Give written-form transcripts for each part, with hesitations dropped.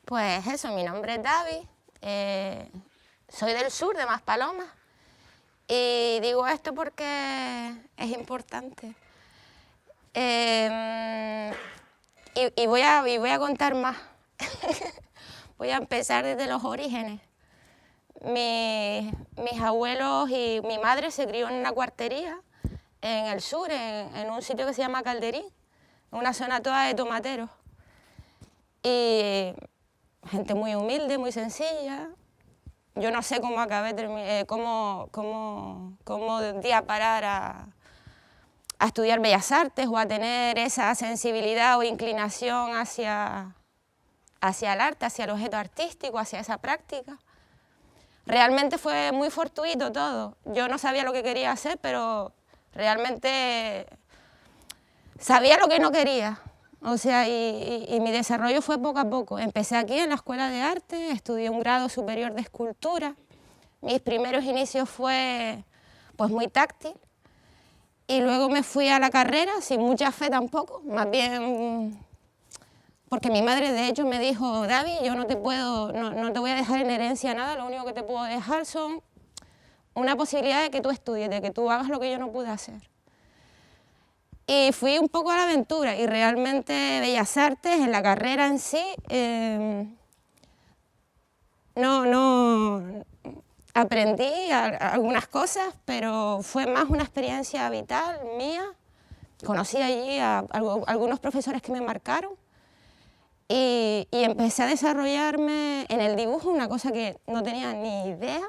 Pues eso, mi nombre es Davi, soy del sur, de Maspalomas, y digo esto porque es importante. Y voy a contar más. Voy a empezar desde los orígenes. Mis abuelos y mi madre se crió en una cuartería en el sur, en un sitio que se llama Calderín, una zona toda de tomateros. Y gente muy humilde, muy sencilla. Yo no sé cómo acabé, cómo de un día parar a estudiar Bellas Artes o a tener esa sensibilidad o inclinación hacia el arte, hacia el objeto artístico, hacia esa práctica. Realmente fue muy fortuito todo. Yo no sabía lo que quería hacer, pero realmente sabía lo que no quería. O sea, y mi desarrollo fue poco a poco. Empecé aquí en la Escuela de Arte, estudié un grado superior de escultura. Mis primeros inicios fue pues muy táctil. Y luego me fui a la carrera, sin mucha fe tampoco, más bien porque mi madre de hecho me dijo: Davi, yo no te voy a dejar en herencia nada, lo único que te puedo dejar son una posibilidad de que tú estudies, de que tú hagas lo que yo no pude hacer. Y fui un poco a la aventura y realmente Bellas Artes, en la carrera en sí, aprendí algunas cosas, pero fue más una experiencia vital mía. Conocí allí a algunos profesores que me marcaron y empecé a desarrollarme en el dibujo, una cosa que no tenía ni idea,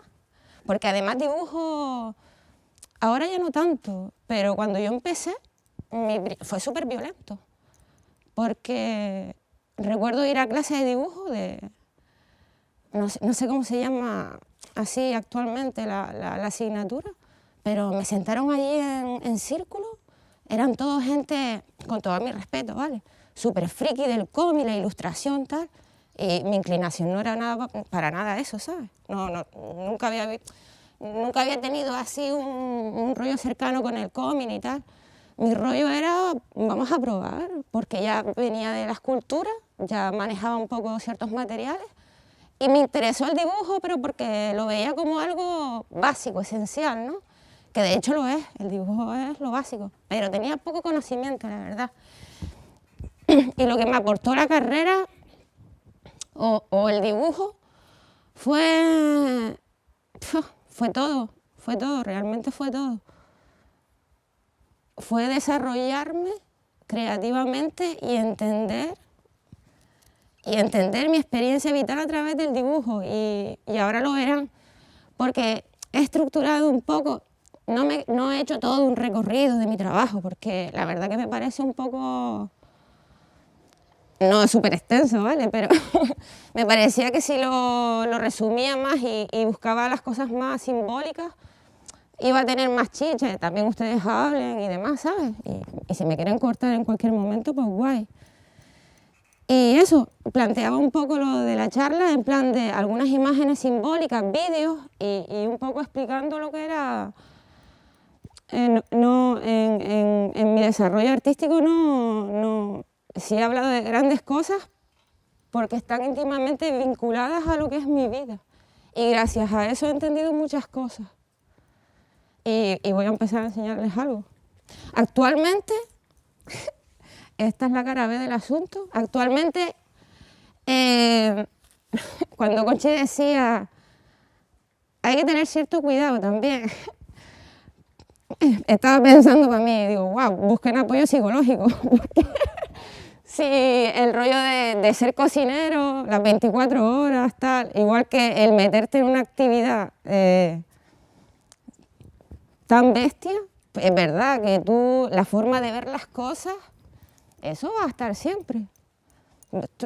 porque además dibujo, ahora ya no tanto, pero cuando yo empecé fue súper violento, porque recuerdo ir a clase de dibujo, no sé cómo se llama así actualmente la asignatura, pero me sentaron allí en círculo, eran todos gente, con todo mi respeto, ¿vale?, súper friki del cómic, la ilustración, tal, y mi inclinación no era nada, para nada eso, ¿sabes? Nunca había tenido así un rollo cercano con el cómic y tal. Mi rollo era, vamos a probar, porque ya venía de la escultura, ya manejaba un poco ciertos materiales, y me interesó el dibujo, pero porque lo veía como algo básico, esencial, ¿no? Que de hecho lo es, el dibujo es lo básico, pero tenía poco conocimiento, la verdad. Y lo que me aportó la carrera o el dibujo fue todo, realmente fue todo. Fue desarrollarme creativamente y entender mi experiencia vital a través del dibujo. Y ahora lo verán, porque he estructurado un poco, no he hecho todo un recorrido de mi trabajo, porque la verdad que me parece un poco, no es súper extenso, ¿vale? Pero me parecía que si lo resumía más y buscaba las cosas más simbólicas, iba a tener más chicha, también ustedes hablen y demás, ¿sabes? Y si me quieren cortar en cualquier momento, pues guay. Y eso, planteaba un poco lo de la charla en plan de algunas imágenes simbólicas, vídeos y un poco explicando lo que era. En mi desarrollo artístico sí he hablado de grandes cosas porque están íntimamente vinculadas a lo que es mi vida. Y gracias a eso he entendido muchas cosas. Y voy a empezar a enseñarles algo. Actualmente, esta es la cara B del asunto, actualmente, cuando Conchi decía, hay que tener cierto cuidado también, estaba pensando para mí, digo, wow, busquen apoyo psicológico, porque si el rollo de ser cocinero, las 24 horas, tal, igual que el meterte en una actividad tan bestia, es verdad que la forma de ver las cosas, eso va a estar siempre.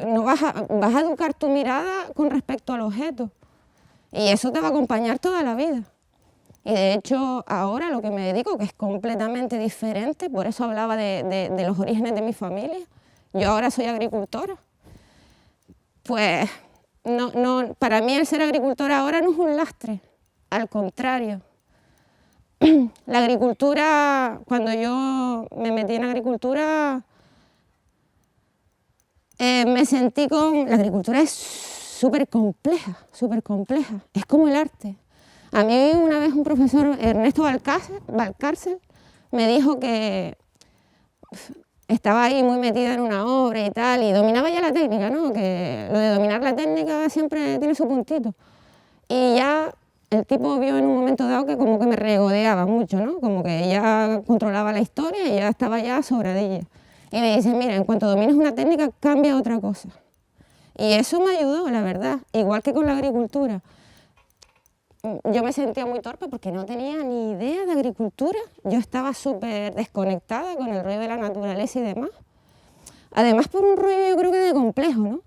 No vas a educar tu mirada con respecto al objeto y eso te va a acompañar toda la vida. Y de hecho ahora lo que me dedico, que es completamente diferente, por eso hablaba de los orígenes de mi familia, yo ahora soy agricultora, pues para mí el ser agricultora ahora no es un lastre, al contrario. La agricultura, cuando yo me metí en agricultura, me sentí la agricultura es súper compleja, súper compleja. Es como el arte. A mí una vez un profesor, Ernesto Valcárcel, me dijo que estaba ahí muy metida en una obra y tal, y dominaba ya la técnica, ¿no? Que lo de dominar la técnica siempre tiene su puntito. Y ya el tipo vio en un momento dado que como que me regodeaba mucho, ¿no? Como que ya controlaba la historia y ya estaba ya sobradilla. Y me dice, mira, en cuanto domines una técnica, cambia otra cosa. Y eso me ayudó, la verdad, igual que con la agricultura. Yo me sentía muy torpe porque no tenía ni idea de agricultura. Yo estaba súper desconectada con el rollo de la naturaleza y demás. Además por un rollo yo creo que de complejo, ¿no?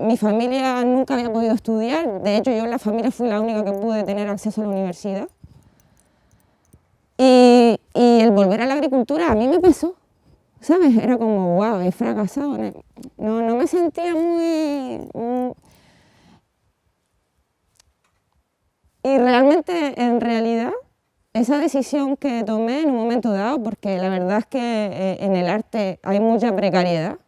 Mi familia nunca había podido estudiar. De hecho, yo en la familia fui la única que pude tener acceso a la universidad. Y el volver a la agricultura a mí me pesó, ¿sabes? Era como, wow, he fracasado. No me sentía muy... Y realmente, en realidad, esa decisión que tomé en un momento dado, porque la verdad es que en el arte hay mucha precariedad,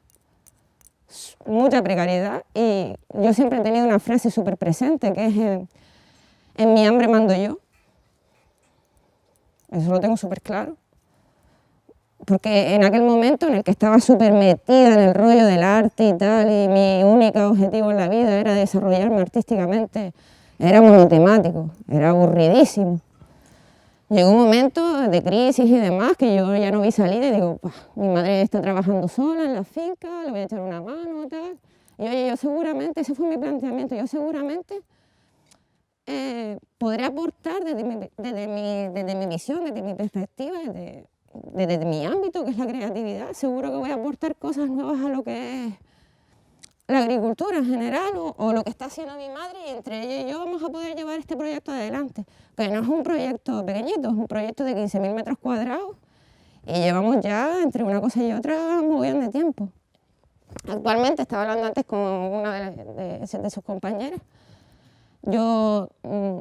y yo siempre he tenido una frase súper presente, que es en mi hambre mando yo. Eso lo tengo súper claro. Porque en aquel momento en el que estaba súper metida en el rollo del arte y tal, y mi único objetivo en la vida era desarrollarme artísticamente, era monotemático, era aburridísimo. Llegó un momento de crisis y demás que yo ya no vi salida y digo, mi madre está trabajando sola en la finca, le voy a echar una mano, tal. Y oye, yo seguramente, ese fue mi planteamiento, yo seguramente podré aportar desde mi visión, desde mi perspectiva, desde mi ámbito, que es la creatividad. Seguro que voy a aportar cosas nuevas a lo que es la agricultura en general o lo que está haciendo mi madre, y entre ella y yo vamos a poder llevar este proyecto adelante. Que no es un proyecto pequeñito, es un proyecto de 15.000 metros cuadrados y llevamos ya entre una cosa y otra un montón de tiempo. Actualmente, estaba hablando antes con una de sus compañeras, yo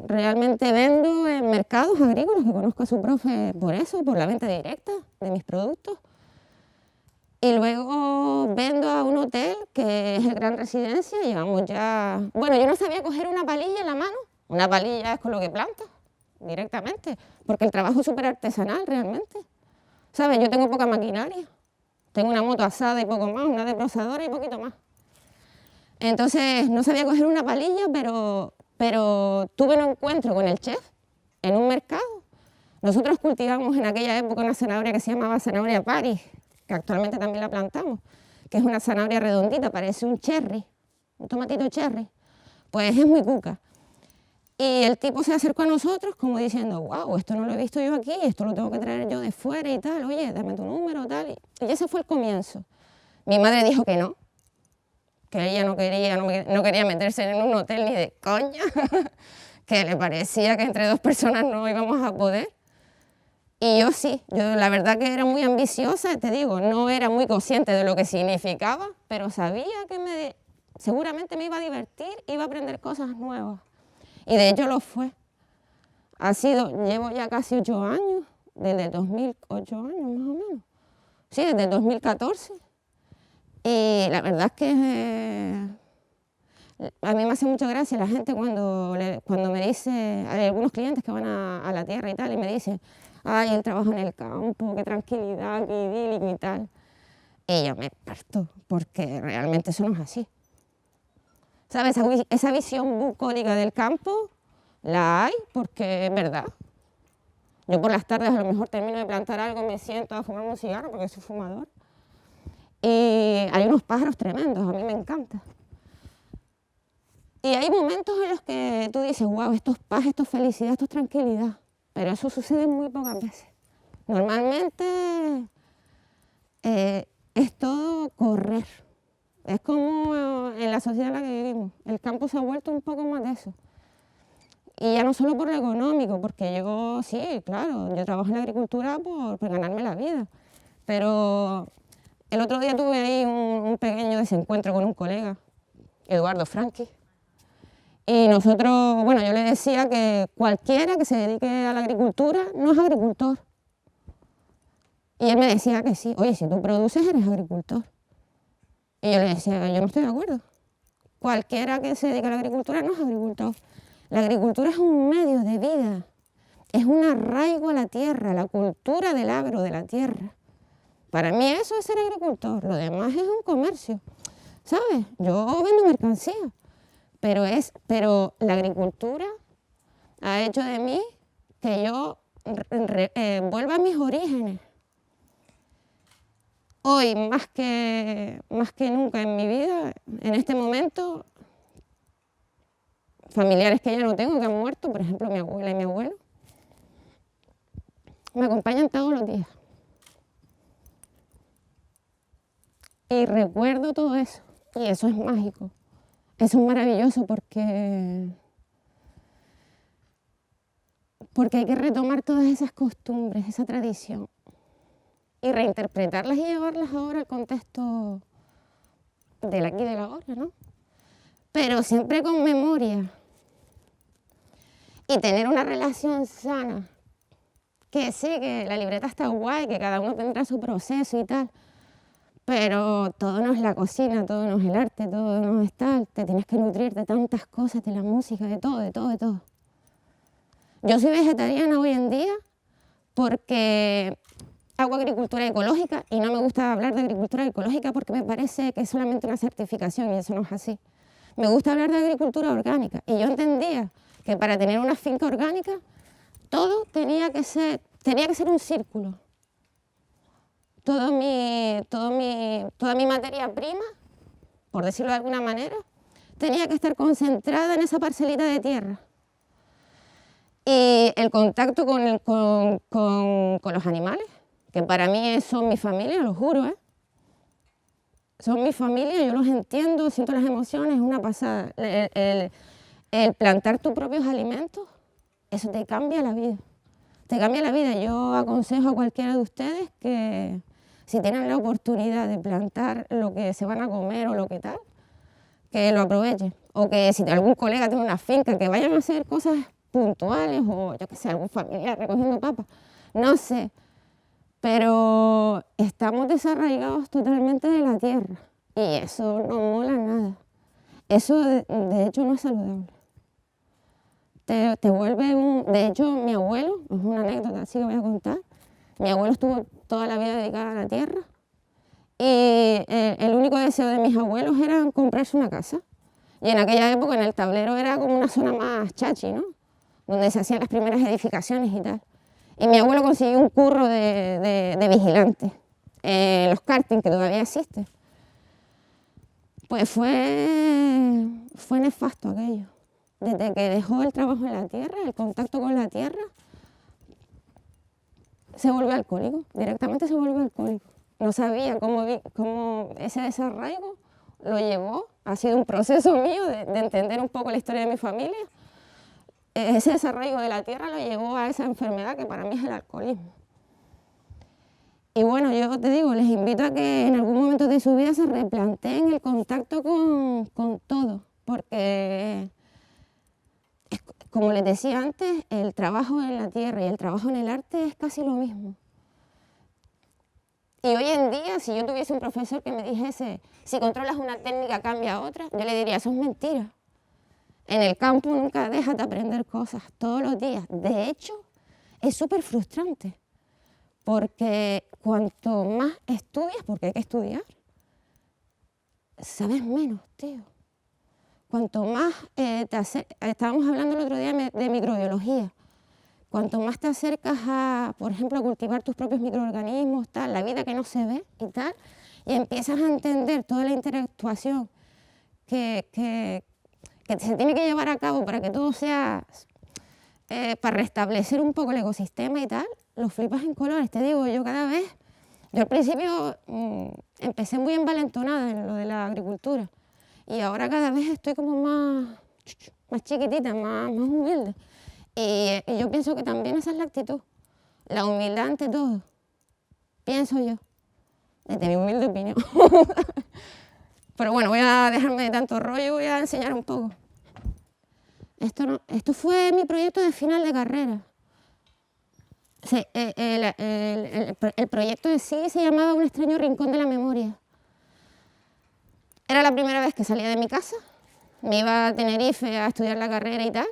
realmente vendo en mercados agrícolas, que conozco a su profe por eso, por la venta directa de mis productos. Y luego vendo a un hotel que es el Gran Residencia, llevamos ya... Bueno, yo no sabía coger una palilla en la mano, una palilla es con lo que plantas directamente, porque el trabajo es súper artesanal realmente. ¿Sabes? Yo tengo poca maquinaria, tengo una moto asada y poco más, una desbrozadora y poquito más. Entonces no sabía coger una palilla, pero tuve un encuentro con el chef en un mercado. Nosotros cultivamos en aquella época una zanahoria que se llamaba zanahoria Paris, que actualmente también la plantamos, que es una zanahoria redondita, parece un cherry, un tomatito cherry, pues es muy cuca. Y el tipo se acercó a nosotros como diciendo, wow, esto no lo he visto yo aquí, esto lo tengo que traer yo de fuera y tal, oye, dame tu número, tal. Y ese fue el comienzo. Mi madre dijo que no, que ella no quería meterse en un hotel ni de coña, que le parecía que entre dos personas no íbamos a poder. Y yo sí, yo la verdad que era muy ambiciosa, te digo, no era muy consciente de lo que significaba, pero sabía que seguramente me iba a divertir, iba a aprender cosas nuevas. Y de hecho lo fue. Llevo ya casi 8 años, desde el 2008 años más o menos. Sí, desde el 2014. Y la verdad es que a mí me hace mucha gracia la gente cuando me dice, hay algunos clientes que van a la tierra y tal, y me dicen, ay, el trabajo en el campo, qué tranquilidad, qué idílico y tal. Y yo me parto, porque realmente eso no es así. ¿Sabes? Esa visión bucólica del campo la hay porque es verdad. Yo por las tardes a lo mejor termino de plantar algo y me siento a fumar un cigarro porque soy fumador. Y hay unos pájaros tremendos, a mí me encanta. Y hay momentos en los que tú dices, wow, esto es paz, esto es felicidad, esto es tranquilidad. Pero eso sucede muy pocas veces. Normalmente es todo correr. Es como en la sociedad en la que vivimos. El campo se ha vuelto un poco más de eso. Y ya no solo por lo económico, porque yo, sí, claro, yo trabajo en la agricultura por ganarme la vida. Pero el otro día tuve ahí un pequeño desencuentro con un colega, Eduardo Franqui. Y nosotros, bueno, yo le decía que cualquiera que se dedique a la agricultura no es agricultor. Y él me decía que sí, oye, si tú produces eres agricultor. Y yo le decía, yo no estoy de acuerdo. cualquiera que se dedique a la agricultura no es agricultor. La agricultura es un medio de vida, es un arraigo a la tierra, la cultura del agro, de la tierra. Para mí eso es ser agricultor, lo demás es un comercio, ¿sabes? Yo vendo mercancía, pero la agricultura ha hecho de mí que yo vuelva a mis orígenes. Hoy, más que nunca en mi vida, en este momento, familiares que ya no tengo, que han muerto, por ejemplo mi abuela y mi abuelo, me acompañan todos los días. Y recuerdo todo eso, y eso es mágico, eso es maravilloso porque hay que retomar todas esas costumbres, esa tradición, y reinterpretarlas y llevarlas ahora al contexto del aquí y del ahora, ¿no? Pero siempre con memoria y tener una relación sana, que sí, que la libreta está guay, que cada uno tendrá su proceso y tal, pero todo no es la cocina, todo no es el arte, todo no es tal, te tienes que nutrir de tantas cosas, de la música, de todo, de todo, de todo. Yo soy vegetariana hoy en día porque hago agricultura ecológica y no me gusta hablar de agricultura ecológica porque me parece que es solamente una certificación y eso no es así. Me gusta hablar de agricultura orgánica y yo entendía que para tener una finca orgánica todo tenía que ser un círculo. Toda mi materia prima, por decirlo de alguna manera, tenía que estar concentrada en esa parcelita de tierra. Y el contacto con los animales, que para mí son mi familia, lo juro, ¿eh? Son mi familia, yo los entiendo, siento las emociones, es una pasada. El plantar tus propios alimentos, eso te cambia la vida. Te cambia la vida. Yo aconsejo a cualquiera de ustedes que si tienen la oportunidad de plantar lo que se van a comer o lo que tal, que lo aprovechen. O que si algún colega tiene una finca, que vayan a hacer cosas puntuales o yo qué sé, algún familiar recogiendo papas, no sé. Pero estamos desarraigados totalmente de la tierra y eso no mola nada. Eso de hecho no es saludable. Te vuelve De hecho, mi abuelo, es una anécdota así que voy a contar, mi abuelo estuvo toda la vida dedicada a la tierra y el único deseo de mis abuelos era comprarse una casa. Y en aquella época en el tablero era como una zona más chachi, ¿no? Donde se hacían las primeras edificaciones y tal. Y mi abuelo consiguió un curro de vigilante en los karting, que todavía existe. Pues fue nefasto aquello. Desde que dejó el trabajo en la tierra, el contacto con la tierra, se volvió alcohólico, directamente se volvió alcohólico. No sabía cómo ese desarraigo lo llevó, ha sido un proceso mío de entender un poco la historia de mi familia. Ese desarraigo de la tierra lo llevó a esa enfermedad que para mí es el alcoholismo. Y bueno, yo te digo, les invito a que en algún momento de su vida se replanteen el contacto con todo, porque, como les decía antes, el trabajo en la tierra y el trabajo en el arte es casi lo mismo. Y hoy en día, si yo tuviese un profesor que me dijese, si controlas una técnica cambia a otra, yo le diría, eso es mentira. En el campo nunca dejas de aprender cosas, todos los días. De hecho, es súper frustrante, porque cuanto más estudias, porque hay que estudiar, sabes menos, tío. Cuanto más estábamos hablando el otro día de microbiología, cuanto más te acercas a, por ejemplo, a cultivar tus propios microorganismos, tal, la vida que no se ve y tal, y empiezas a entender toda la interactuación que se tiene que llevar a cabo para que todo sea, para restablecer un poco el ecosistema y tal, lo flipas en colores. Te digo, yo al principio empecé muy envalentonada en lo de la agricultura y ahora cada vez estoy como más chiquitita, más humilde. Y yo pienso que también esa es la actitud, la humildad ante todo, pienso yo, desde mi humilde opinión. Pero bueno, voy a dejarme de tanto rollo y voy a enseñar un poco. Esto fue mi proyecto de final de carrera. El proyecto en sí se llamaba Un extraño rincón de la memoria. Era la primera vez que salía de mi casa me iba a Tenerife a estudiar la carrera y tal.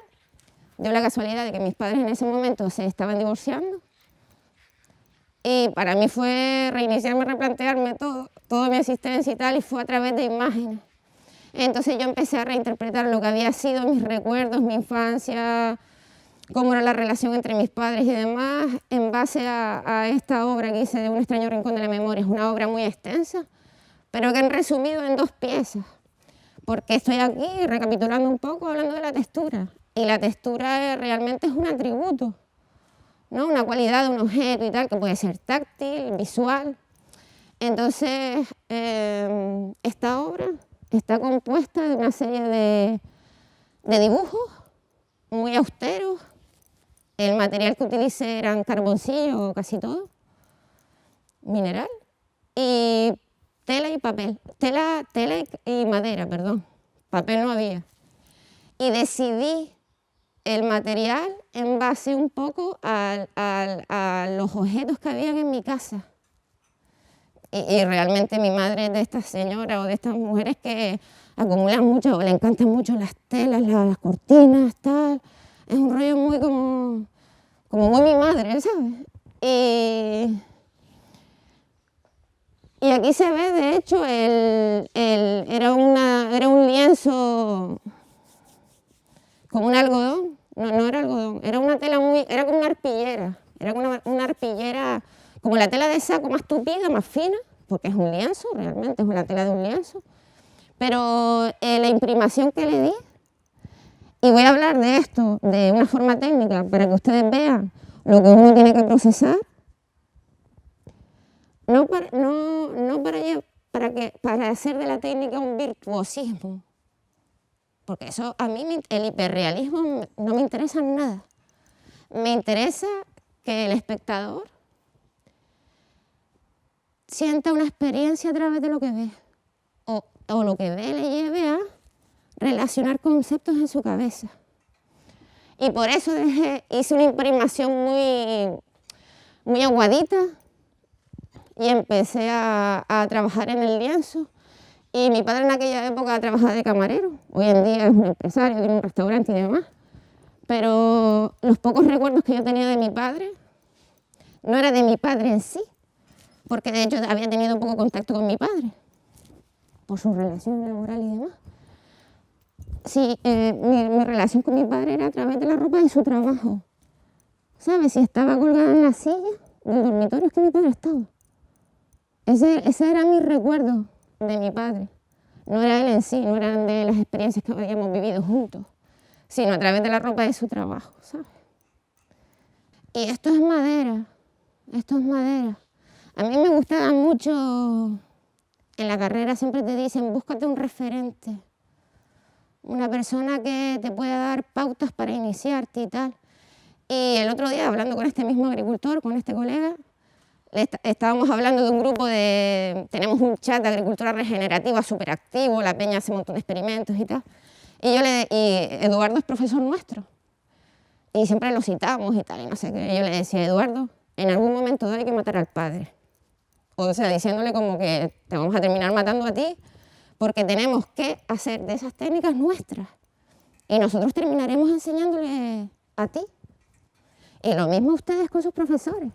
Dio la casualidad de que mis padres en ese momento se estaban divorciando. Y para mí fue reiniciarme, replantearme toda mi existencia y tal, y fue a través de imágenes. Entonces yo empecé a reinterpretar lo que había sido mis recuerdos, mi infancia, cómo era la relación entre mis padres y demás, en base a esta obra que hice de Un extraño rincón de la memoria. Es una obra muy extensa, pero que han resumido en 2 piezas, porque estoy aquí recapitulando un poco, hablando de la textura, y la textura realmente es un atributo, ¿no? Una cualidad de un objeto y tal, que puede ser táctil, visual. Entonces, esta obra está compuesta de una serie de dibujos muy austeros. El material que utilicé eran carboncillo, casi todo, mineral, y tela y papel, tela y madera, perdón, papel no había. Y decidí el material en base un poco a los objetos que habían en mi casa. Y realmente mi madre es de estas señoras o de estas mujeres que acumulan mucho, le encantan mucho las telas, las cortinas, tal. Es un rollo muy como muy mi madre, ¿sabes? Y aquí se ve, de hecho, era un lienzo como un algodón. No era algodón, era una tela era como una arpillera. Era como una arpillera, como la tela de saco, más tupida, más fina, porque es un lienzo, realmente es una tela de un lienzo. Pero la imprimación que le di, y voy a hablar de esto de una forma técnica para que ustedes vean lo que uno tiene que procesar, para hacer de la técnica un virtuosismo, porque eso a mí, el hiperrealismo no me interesa nada. Me interesa que el espectador sienta una experiencia a través de lo que ve, o lo que ve le lleve a relacionar conceptos en su cabeza. Y por eso hice una imprimación muy aguadita y empecé a trabajar en el lienzo. Y mi padre en aquella época trabajaba de camarero, hoy en día es un empresario, tiene un restaurante y demás. Pero los pocos recuerdos que yo tenía de mi padre no era de mi padre en sí, porque de hecho había tenido poco contacto con mi padre, por su relación laboral y demás. Sí, mi relación con mi padre era a través de la ropa de su trabajo. ¿Sabes? Si estaba colgada en la silla del dormitorio, es que mi padre estaba. Ese era mi recuerdo de mi padre. No era él en sí, no eran de las experiencias que habíamos vivido juntos, sino a través de la ropa de su trabajo, ¿sabes? Y esto es madera, esto es madera. A mí me gustaba mucho, en la carrera siempre te dicen, búscate un referente, una persona que te pueda dar pautas para iniciarte y tal. Y el otro día, hablando con este mismo agricultor, con este colega, estábamos hablando de un grupo tenemos un chat de agricultura regenerativa súper activo, la peña hace un montón de experimentos y tal. Y Eduardo es profesor nuestro. Y siempre lo citamos y tal, y no sé qué. Yo le decía, Eduardo, en algún momento hay que matar al padre. O sea, diciéndole como que te vamos a terminar matando a ti, porque tenemos que hacer de esas técnicas nuestras. Y nosotros terminaremos enseñándole a ti. Y lo mismo ustedes con sus profesores.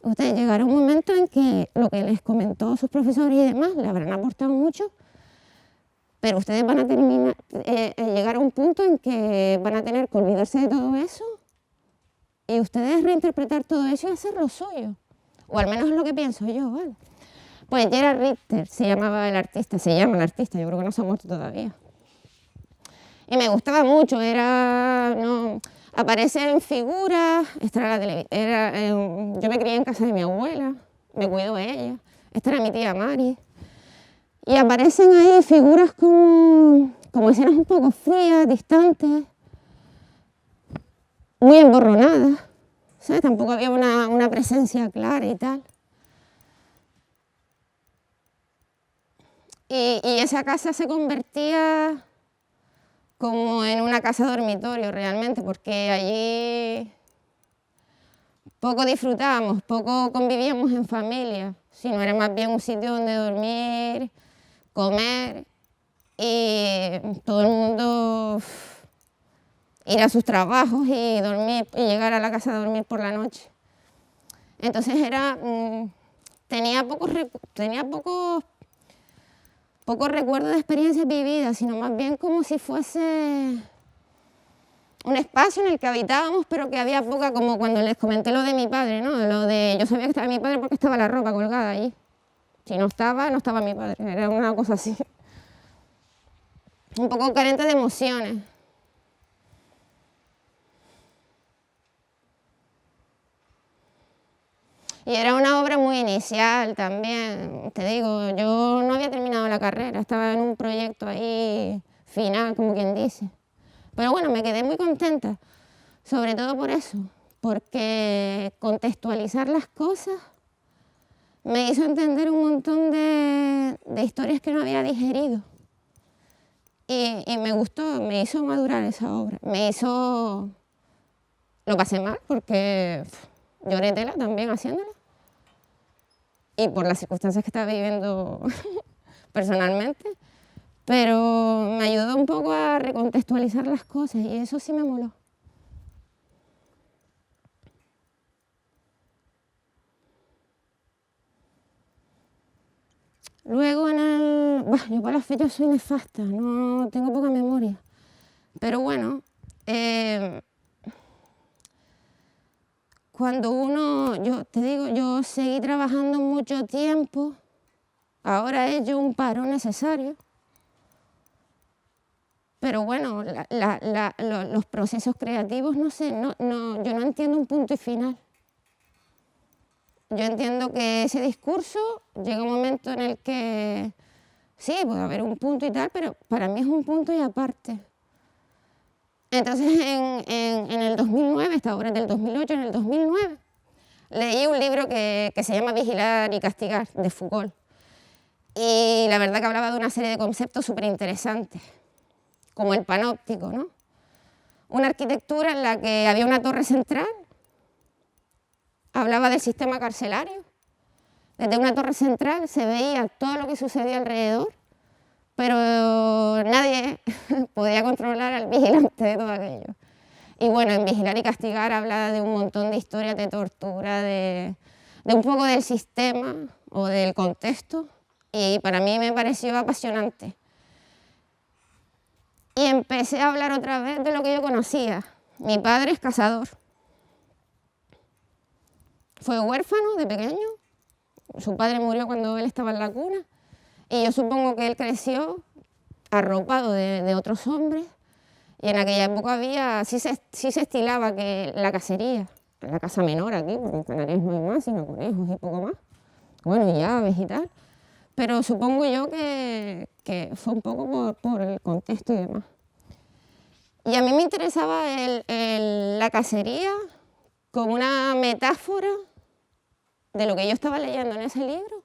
Ustedes llegará un momento en que lo que les comentó sus profesores y demás le habrán aportado mucho, pero ustedes van a llegar a un punto en que van a tener que olvidarse de todo eso y ustedes reinterpretar todo eso y hacer lo suyo. O al menos es lo que pienso yo, ¿vale? Pues Gerhard Richter se llama el artista, yo creo que no se ha muerto todavía. Y me gustaba mucho, aparece en figuras, yo me crié en casa de mi abuela, me cuidó ella, esta era mi tía Mari. Y aparecen ahí figuras como escenas un poco frías, distantes, muy emborronadas, ¿sabes? Tampoco había una presencia clara y tal. Y esa casa se convertía como en una casa dormitorio realmente, porque allí poco disfrutábamos, poco convivíamos en familia, sino era más bien un sitio donde dormir, comer y todo el mundo ir a sus trabajos y dormir y llegar a la casa a dormir por la noche. Entonces tenía pocos recuerdos de experiencias vividas, sino más bien como si fuese un espacio en el que habitábamos, pero que había poca, como cuando les comenté lo de mi padre, ¿no? Yo sabía que estaba mi padre porque estaba la ropa colgada allí. Si no estaba, no estaba mi padre, era una cosa así. Un poco carente de emociones. Y era una obra muy inicial también, te digo, yo no había terminado la carrera, estaba en un proyecto ahí final, como quien dice. Pero bueno, me quedé muy contenta, sobre todo por eso, porque contextualizar las cosas me hizo entender un montón de historias que no había digerido. Y me gustó, me hizo madurar esa obra, lo pasé mal porque lloré tela también haciéndolo. Y por las circunstancias que estaba viviendo personalmente. Pero me ayudó un poco a recontextualizar las cosas y eso sí me moló. Luego yo para las fechas soy nefasta, no tengo poca memoria. Pero bueno, cuando yo te digo, yo seguí trabajando mucho tiempo, ahora he hecho un paro necesario, pero bueno, los procesos creativos, no sé, yo no entiendo un punto y final. Yo entiendo que ese discurso llega un momento en el que sí, puede haber un punto y tal, pero para mí es un punto y aparte. Entonces en el 2009, esta obra es del 2008, en el 2009, leí un libro que se llama Vigilar y Castigar, de Foucault. Y la verdad que hablaba de una serie de conceptos súper interesantes, como el panóptico, ¿no? Una arquitectura en la que había una torre central, hablaba del sistema carcelario. Desde una torre central se veía todo lo que sucedía alrededor, pero nadie podía controlar al vigilante de todo aquello. Y bueno, en Vigilar y Castigar habla de un montón de historias de tortura, de un poco del sistema o del contexto, y para mí me pareció apasionante. Y empecé a hablar otra vez de lo que yo conocía. Mi padre es cazador. Fue huérfano de pequeño, su padre murió cuando él estaba en la cuna, y yo supongo que él creció arropado de otros hombres, y en aquella época sí se estilaba que la cacería, la caza menor aquí, porque en Canarias no hay más, sino conejos y poco más, bueno, y aves y tal, pero supongo yo que fue un poco por el contexto y demás. Y a mí me interesaba la cacería como una metáfora de lo que yo estaba leyendo en ese libro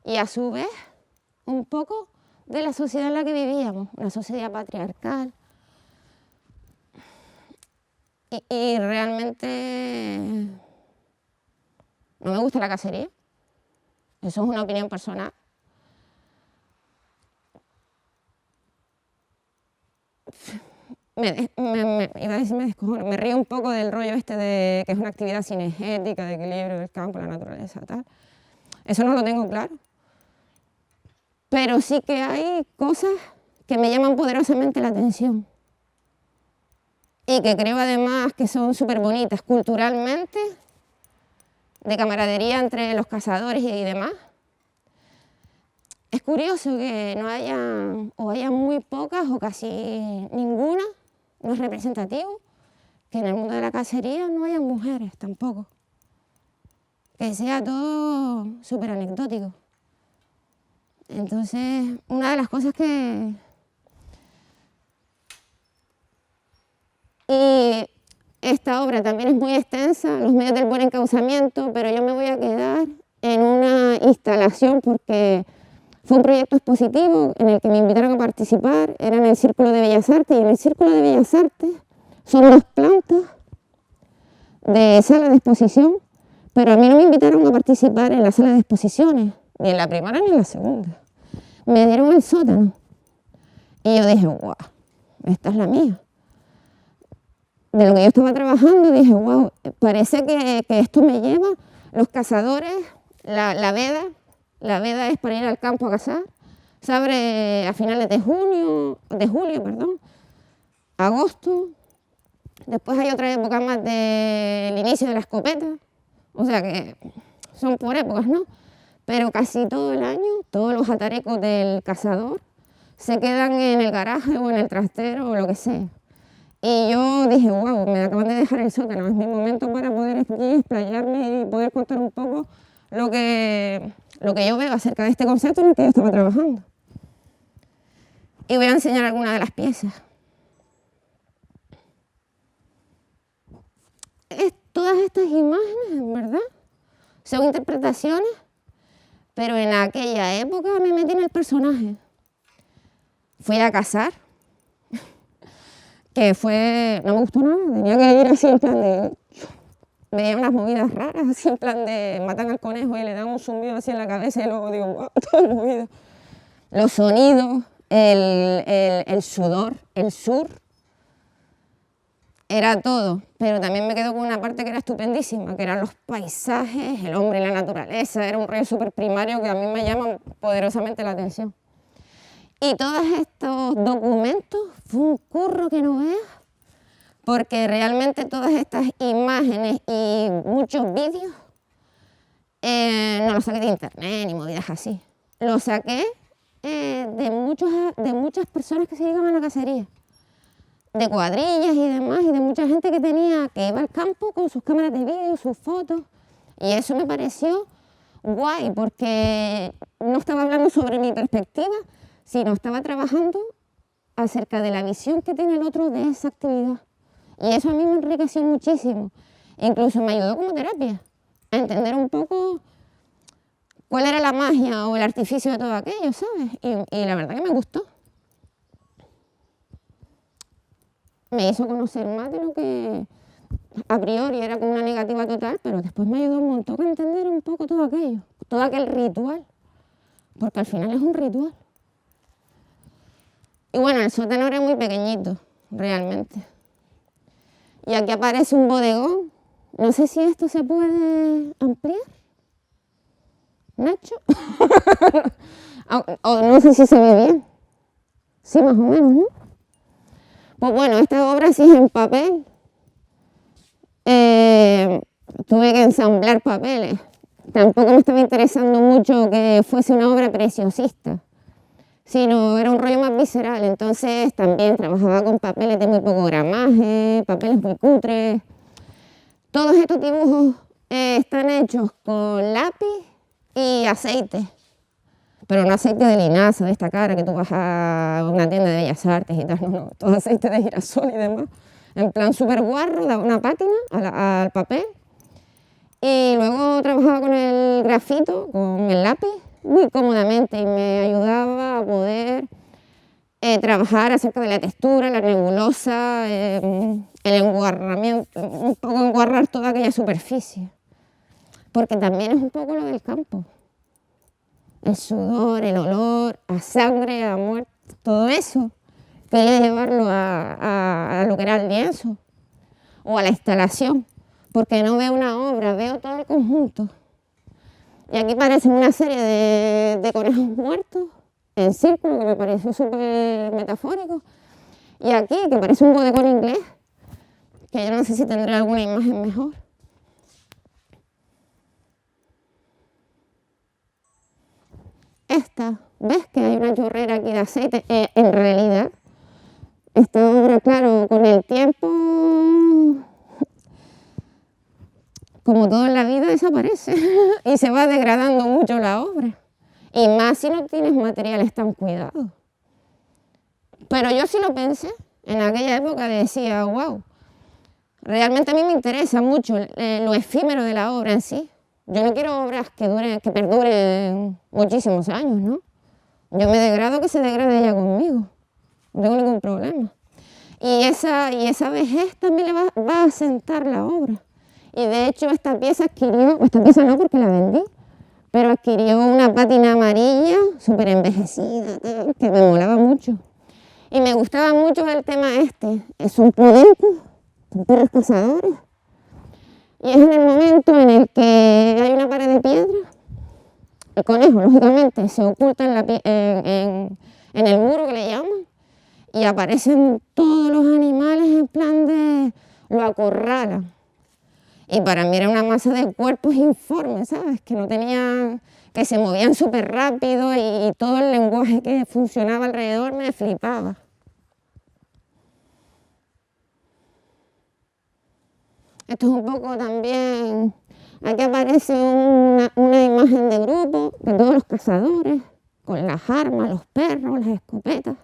y a su vez un poco de la sociedad en la que vivíamos, una sociedad patriarcal. Y realmente no me gusta la cacería, eso es una opinión personal. Me río un poco del rollo este de que es una actividad cinegética, de equilibrio del campo, la naturaleza, tal. Eso no lo tengo claro. Pero sí que hay cosas que me llaman poderosamente la atención. Y que creo además que son súper bonitas culturalmente, de camaradería entre los cazadores y demás. Es curioso que no haya muy pocas o casi ninguna, no es representativo, que en el mundo de la cacería no haya mujeres tampoco. Que sea todo súper anecdótico. Entonces, una de las cosas Y esta obra también es muy extensa, los medios del buen encauzamiento, pero yo me voy a quedar en una instalación porque fue un proyecto expositivo en el que me invitaron a participar, era en el Círculo de Bellas Artes, y en el Círculo de Bellas Artes son 2 plantas de sala de exposición, pero a mí no me invitaron a participar en la sala de exposiciones, ni en la primera ni en la segunda. Me dieron el sótano. Y yo dije, wow, esta es la mía. De lo que yo estaba trabajando, dije, wow, parece que esto me lleva. Los cazadores, la veda es para ir al campo a cazar. Se abre a finales de julio, agosto. Después hay otra época más del inicio de la escopeta. O sea que son por épocas, ¿no? Pero casi todo el año, todos los atarecos del cazador se quedan en el garaje o en el trastero o lo que sea. Y yo dije, wow, me acaban de dejar el sótano, es mi momento para poder aquí explayarme y poder contar un poco lo que yo veo acerca de este concepto en el que yo estaba trabajando. Y voy a enseñar algunas de las piezas. Todas estas imágenes, en verdad, son interpretaciones, pero en aquella época me metí en el personaje. Fui a cazar, que no me gustó nada, tenía que ir así en plan de... Veía unas movidas raras, así en plan de matan al conejo y le dan un zumbido así en la cabeza y luego digo, wow, toda movida. Los sonidos, el sudor, el sur, era todo, pero también me quedo con una parte que era estupendísima, que eran los paisajes, el hombre y la naturaleza, era un rollo súper primario que a mí me llama poderosamente la atención. Y todos estos documentos fue un curro que no veas, porque realmente todas estas imágenes y muchos vídeos no los saqué de internet ni movidas así. Los saqué de muchas personas que se dedicaban a la cacería, de cuadrillas y demás, y de mucha gente que iba al campo con sus cámaras de vídeo, sus fotos, y eso me pareció guay, porque no estaba hablando sobre mi perspectiva, sino estaba trabajando acerca de la visión que tiene el otro de esa actividad. Y eso a mí me enriqueció muchísimo. Incluso me ayudó como terapia a entender un poco cuál era la magia o el artificio de todo aquello, ¿sabes? Y la verdad que me gustó. Me hizo conocer más de lo que a priori era como una negativa total, pero después me ayudó un montón a entender un poco todo aquello, todo aquel ritual, porque al final es un ritual. Y bueno, el sótano era muy pequeñito, realmente. Y aquí aparece un bodegón. No sé si esto se puede ampliar. ¿Nacho? O no sé si se ve bien. Sí, más o menos, ¿no? Pues bueno, esta obra sí es en papel. Tuve que ensamblar papeles. Tampoco me estaba interesando mucho que fuese una obra preciosista, sino era un rollo más visceral. Entonces también trabajaba con papeles de muy poco gramaje, papeles muy cutres. Todos estos dibujos están hechos con lápiz y aceite, pero no aceite de linaza, de esta cara que tú vas a una tienda de bellas artes y tal, no, todo aceite de girasol y demás, en plan súper guarro, daba una pátina al papel. Y luego trabajaba con el grafito, con el lápiz, muy cómodamente, y me ayudaba a poder trabajar acerca de la textura, la nebulosa, el enguarramiento, un poco enguarrar toda aquella superficie, porque también es un poco lo del campo. El sudor, el olor, a sangre, a muerte, todo eso, quería llevarlo a lo que era el lienzo o a la instalación, porque no veo una obra, veo todo el conjunto. Y aquí parecen una serie de conejos muertos en círculo, que me pareció súper metafórico. Y aquí, que parece un bodegón inglés, que yo no sé si tendré alguna imagen mejor. Esta, ¿ves que hay una chorrera aquí de aceite? En realidad, esta obra, claro, con el tiempo, como todo en la vida, desaparece y se va degradando mucho la obra. Y más si no tienes materiales tan cuidados. Pero yo sí lo pensé, en aquella época decía, wow, realmente a mí me interesa mucho lo efímero de la obra en sí. Yo no quiero obras que perduren muchísimos años, ¿no? Yo me degrado que se degrade ella conmigo, no tengo ningún problema. Y esa vejez también le va a sentar la obra. Y de hecho esta pieza no porque la vendí, pero adquirió una pátina amarilla súper envejecida, que me molaba mucho. Y me gustaba mucho el tema este. Son prudentes, son perros cazadores. Y es en el momento en el que hay una pared de piedra. El conejo, lógicamente, se oculta en el muro que le llaman. Y aparecen todos los animales en plan de... lo acorralan. Y para mí era una masa de cuerpos informes, ¿sabes? Que no tenían... que se movían súper rápido y todo el lenguaje que funcionaba alrededor me flipaba. Esto es un poco también... aquí aparece una imagen de grupo de todos los cazadores, con las armas, los perros, las escopetas.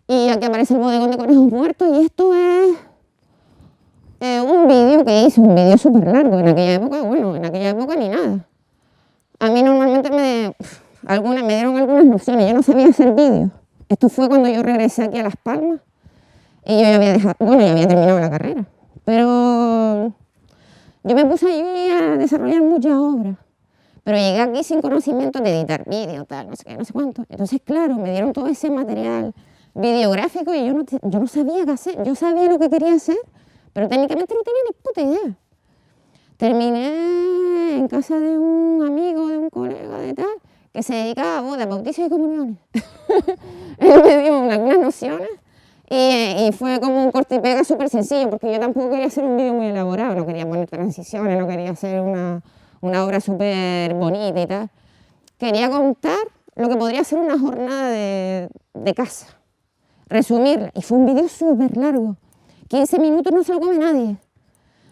Y aquí aparece el bodegón de conejos muertos y esto es un vídeo que hice, un vídeo súper largo. En aquella época, bueno, en aquella época ni nada. A mí normalmente me dieron algunas nociones, yo no sabía hacer vídeos. Esto fue cuando yo regresé aquí a Las Palmas y yo ya había terminado la carrera. Pero yo me puse allí a desarrollar muchas obras. Pero llegué aquí sin conocimiento de editar vídeo, tal, no sé qué, no sé cuánto. Entonces, claro, me dieron todo ese material videográfico y yo no sabía qué hacer. Yo sabía lo que quería hacer, pero técnicamente no tenía ni puta idea. Terminé en casa de un amigo, de un colega, de tal, que se dedicaba a bodas, bautizos y comuniones. Él me dio algunas nociones y fue como un corte y pega súper sencillo, porque yo tampoco quería hacer un vídeo muy elaborado, no quería poner transiciones, no quería hacer una obra súper bonita y tal. Quería contar lo que podría ser una jornada de casa, resumirla, y fue un vídeo súper largo. 15 minutos no se lo come nadie.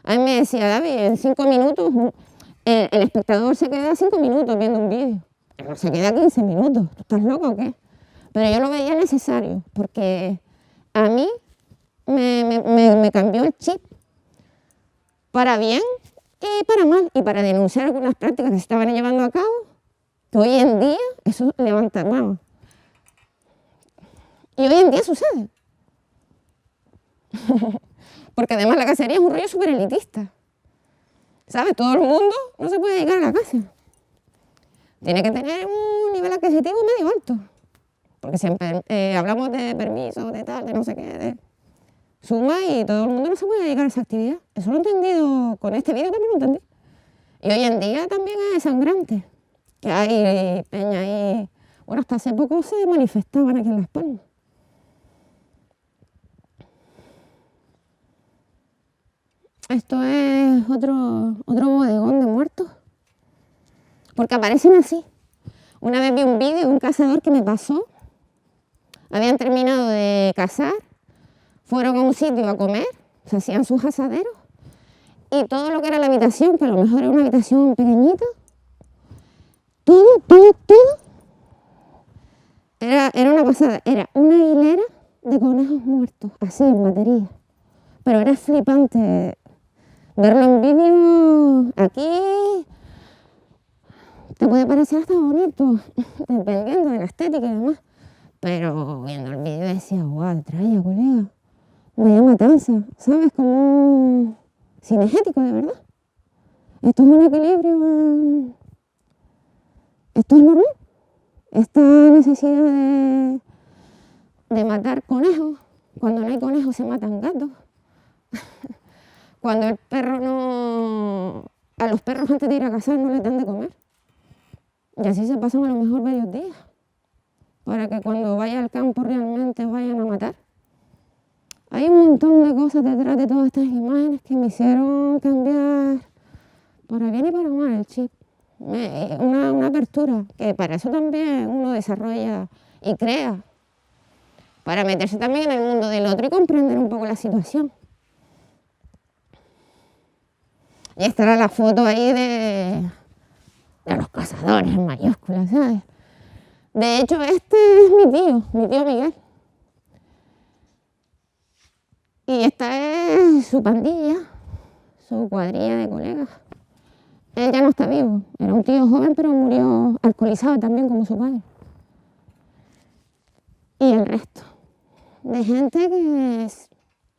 A mí me decía, David, en 5 minutos, el espectador se queda 5 minutos viendo un vídeo, no se queda 15 minutos. ¿Tú estás loco o qué? Pero yo lo veía necesario, porque a mí me cambió el chip para bien y para mal, y para denunciar algunas prácticas que se estaban llevando a cabo, que hoy en día eso levanta manos. Y hoy en día sucede. Porque además la cacería es un rollo súper elitista. ¿Sabes? Todo el mundo no se puede dedicar a la caza. Tiene que tener un nivel adquisitivo medio alto. Porque siempre hablamos de permisos, de tal, de no sé qué, de suma, y todo el mundo no se puede dedicar a esa actividad. Eso lo he entendido, con este vídeo también lo entendí. Y hoy en día también es sangrante. Que hay peña ahí, bueno, hasta hace poco se manifestaban aquí en Las Palmas. Esto es otro bodegón de muertos, porque aparecen así. Una vez vi un vídeo de un cazador que me pasó. Habían terminado de cazar, fueron a un sitio a comer, se hacían sus asaderos, y todo lo que era la habitación, que a lo mejor era una habitación pequeñita, todo, era una pasada, era una hilera de conejos muertos, así en batería. Pero era flipante verlo en vídeo. Aquí te puede parecer hasta bonito, dependiendo de la estética y demás. Pero viendo el vídeo decía, guau, traía, colega, vaya matanza, ¿sabes? Como cinegético, de verdad. Esto es un equilibrio, esto es normal. Esta necesidad de matar conejos, cuando no hay conejos se matan gatos. Cuando el perro no... a los perros antes de ir a cazar no les dan de comer. Y así se pasan a lo mejor varios días, para que cuando vaya al campo realmente vayan a matar. Hay un montón de cosas detrás de todas estas imágenes que me hicieron cambiar para bien y para mal el chip. Una apertura, que para eso también uno desarrolla y crea, para meterse también en el mundo del otro y comprender un poco la situación. Y esta era la foto ahí de los cazadores en mayúsculas, ¿sabes? De hecho, este es mi tío Miguel. Y esta es su pandilla, su cuadrilla de colegas. Él ya no está vivo, era un tío joven, pero murió alcoholizado también como su padre. Y el resto de gente que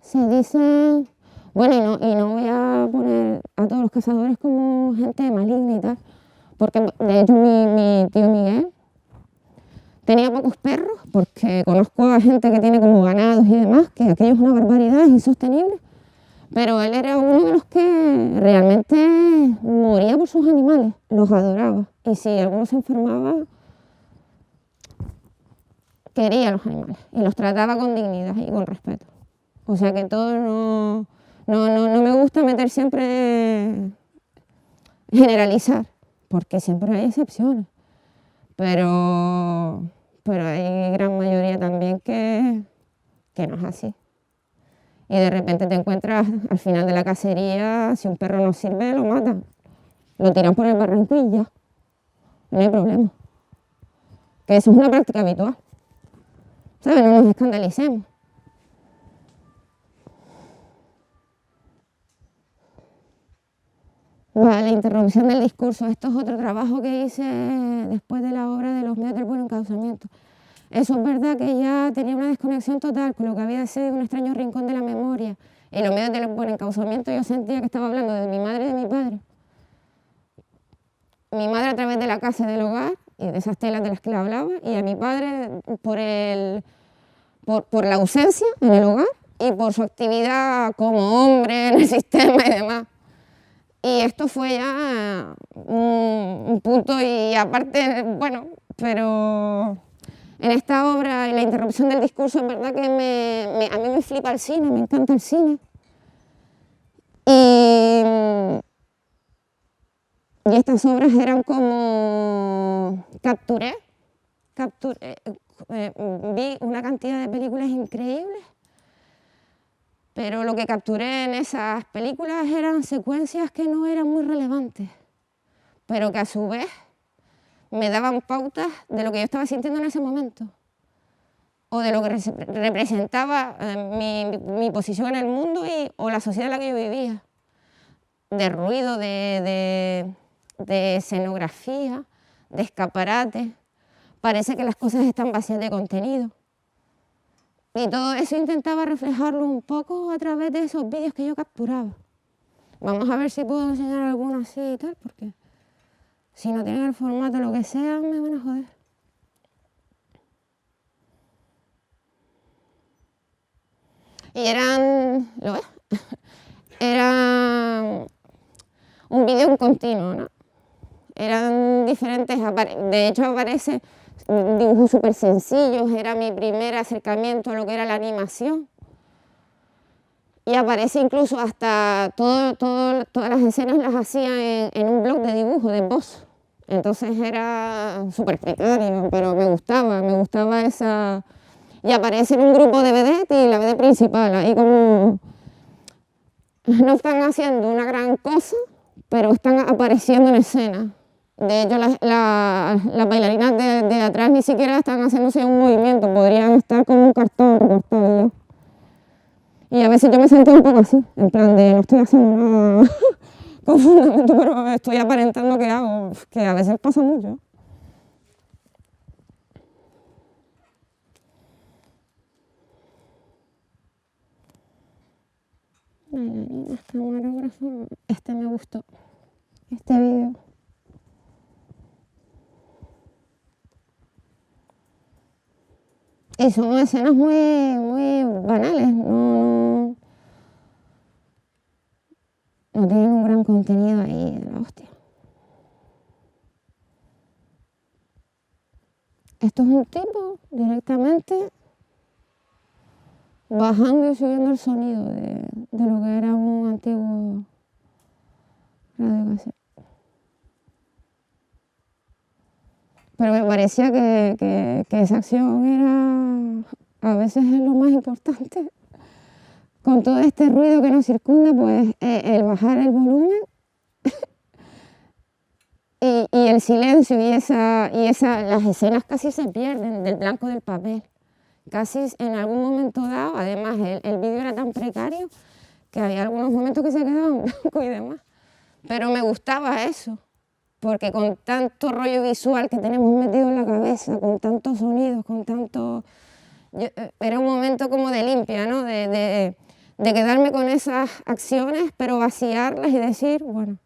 se dice... Bueno, y no voy a poner a todos los cazadores como gente maligna y tal, porque de hecho mi tío Miguel Tenía pocos perros, porque conozco a gente que tiene como ganados y demás, que aquello es una barbaridad, es insostenible. Pero él era uno de los que realmente moría por sus animales, los adoraba. Y si alguno se enfermaba, quería a los animales y los trataba con dignidad y con respeto. O sea que todo no me gusta meter siempre, generalizar, porque siempre hay excepciones. Pero hay gran mayoría también que no es así. Y de repente te encuentras al final de la cacería, si un perro no sirve, lo matan. Lo tiran por el barranco y ya. No hay problema. Que eso es una práctica habitual. ¿Sabes? No nos escandalicemos. La interrupción del discurso. Esto es otro trabajo que hice después de la obra de los medios del buen encauzamiento. Eso es verdad que ya tenía una desconexión total con lo que había sido un extraño rincón de la memoria. En los medios del buen encauzamiento yo sentía que estaba hablando de mi madre y de mi padre. Mi madre a través de la casa del hogar y de esas telas de las que le hablaba, y a mi padre por la ausencia en el hogar y por su actividad como hombre en el sistema y demás. Y esto fue ya un punto, y aparte, bueno, pero en esta obra, en la interrupción del discurso, es verdad que a mí me flipa el cine, me encanta el cine. Y estas obras eran como vi una cantidad de películas increíbles, pero lo que capturé en esas películas eran secuencias que no eran muy relevantes, pero que a su vez me daban pautas de lo que yo estaba sintiendo en ese momento, o de lo que representaba mi posición en el mundo o la sociedad en la que yo vivía, de ruido, de escenografía, de escaparate. Parece que las cosas están vacías de contenido. Y todo eso intentaba reflejarlo un poco a través de esos vídeos que yo capturaba. Vamos a ver si puedo enseñar alguno así y tal, porque si no tienen el formato, lo que sea, me van a joder. Y ¿lo ves? Era un vídeo en continuo, ¿no? Eran diferentes, de hecho aparece dibujos súper sencillos, era mi primer acercamiento a lo que era la animación. Y aparece incluso hasta todas las escenas las hacía en un blog de dibujo, de Boss. Entonces era súper precario, pero me gustaba esa. Y aparece en un grupo de vedettes y la vedette principal, ahí como no están haciendo una gran cosa, pero están apareciendo en escena. De hecho, las bailarinas de atrás ni siquiera están haciéndose un movimiento, podrían estar con un cartón recortado ya. Y a veces yo me sentía un poco así, en plan de no estoy haciendo nada con fundamento, pero estoy aparentando que hago, que a veces pasa mucho. Bailarinas, camarógrafo, este me gustó, este vídeo. Y son escenas muy banales, no tienen un gran contenido ahí de la hostia. Esto es un tipo directamente bajando y subiendo el sonido de lo que era un antiguo radiocassette. Pero me parecía que esa acción era, a veces es lo más importante. Con todo este ruido que nos circunda, pues el bajar el volumen y el silencio y las escenas casi se pierden del blanco del papel. Casi en algún momento dado, además el vídeo era tan precario que había algunos momentos que se quedaban blanco y demás. Pero me gustaba eso, porque con tanto rollo visual que tenemos metido en la cabeza, con tantos sonidos, era un momento como de limpia, ¿no? De quedarme con esas acciones, pero vaciarlas y decir, bueno.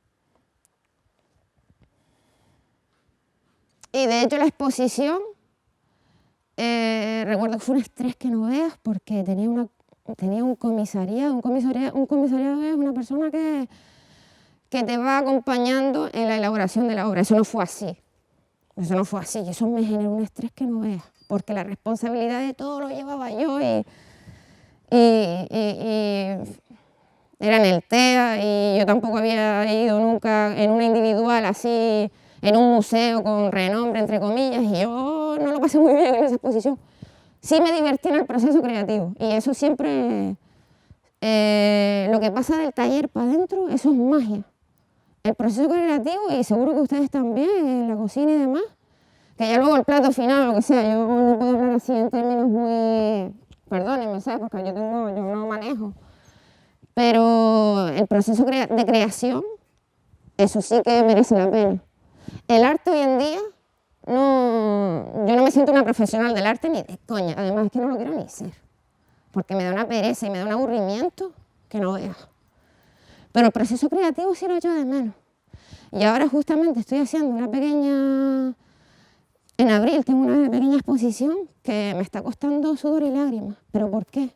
Y de hecho la exposición recuerdo que fue un estrés que no veas porque tenía un comisariado. Un comisariado es una persona que te va acompañando en la elaboración de la obra. Eso no fue así. Y eso me generó un estrés que no veas, porque la responsabilidad de todo lo llevaba yo y era en el TEA y yo tampoco había ido nunca en una individual así, en un museo con renombre, entre comillas, y yo no lo pasé muy bien en esa exposición. Sí me divertí en el proceso creativo y eso siempre, lo que pasa del taller para adentro, eso es magia. El proceso creativo, y seguro que ustedes también, en la cocina y demás, que ya luego el plato final o lo que sea, yo no puedo hablar así en términos muy, perdónenme, ¿sabes? Porque yo no manejo. Pero el proceso de creación, eso sí que merece la pena. El arte hoy en día, yo no me siento una profesional del arte ni de coña, además es que no lo quiero ni ser, porque me da una pereza y me da un aburrimiento que no veas. Pero el proceso creativo sí lo echo de menos. Y ahora justamente estoy haciendo en abril tengo una pequeña exposición que me está costando sudor y lágrimas. ¿Pero por qué?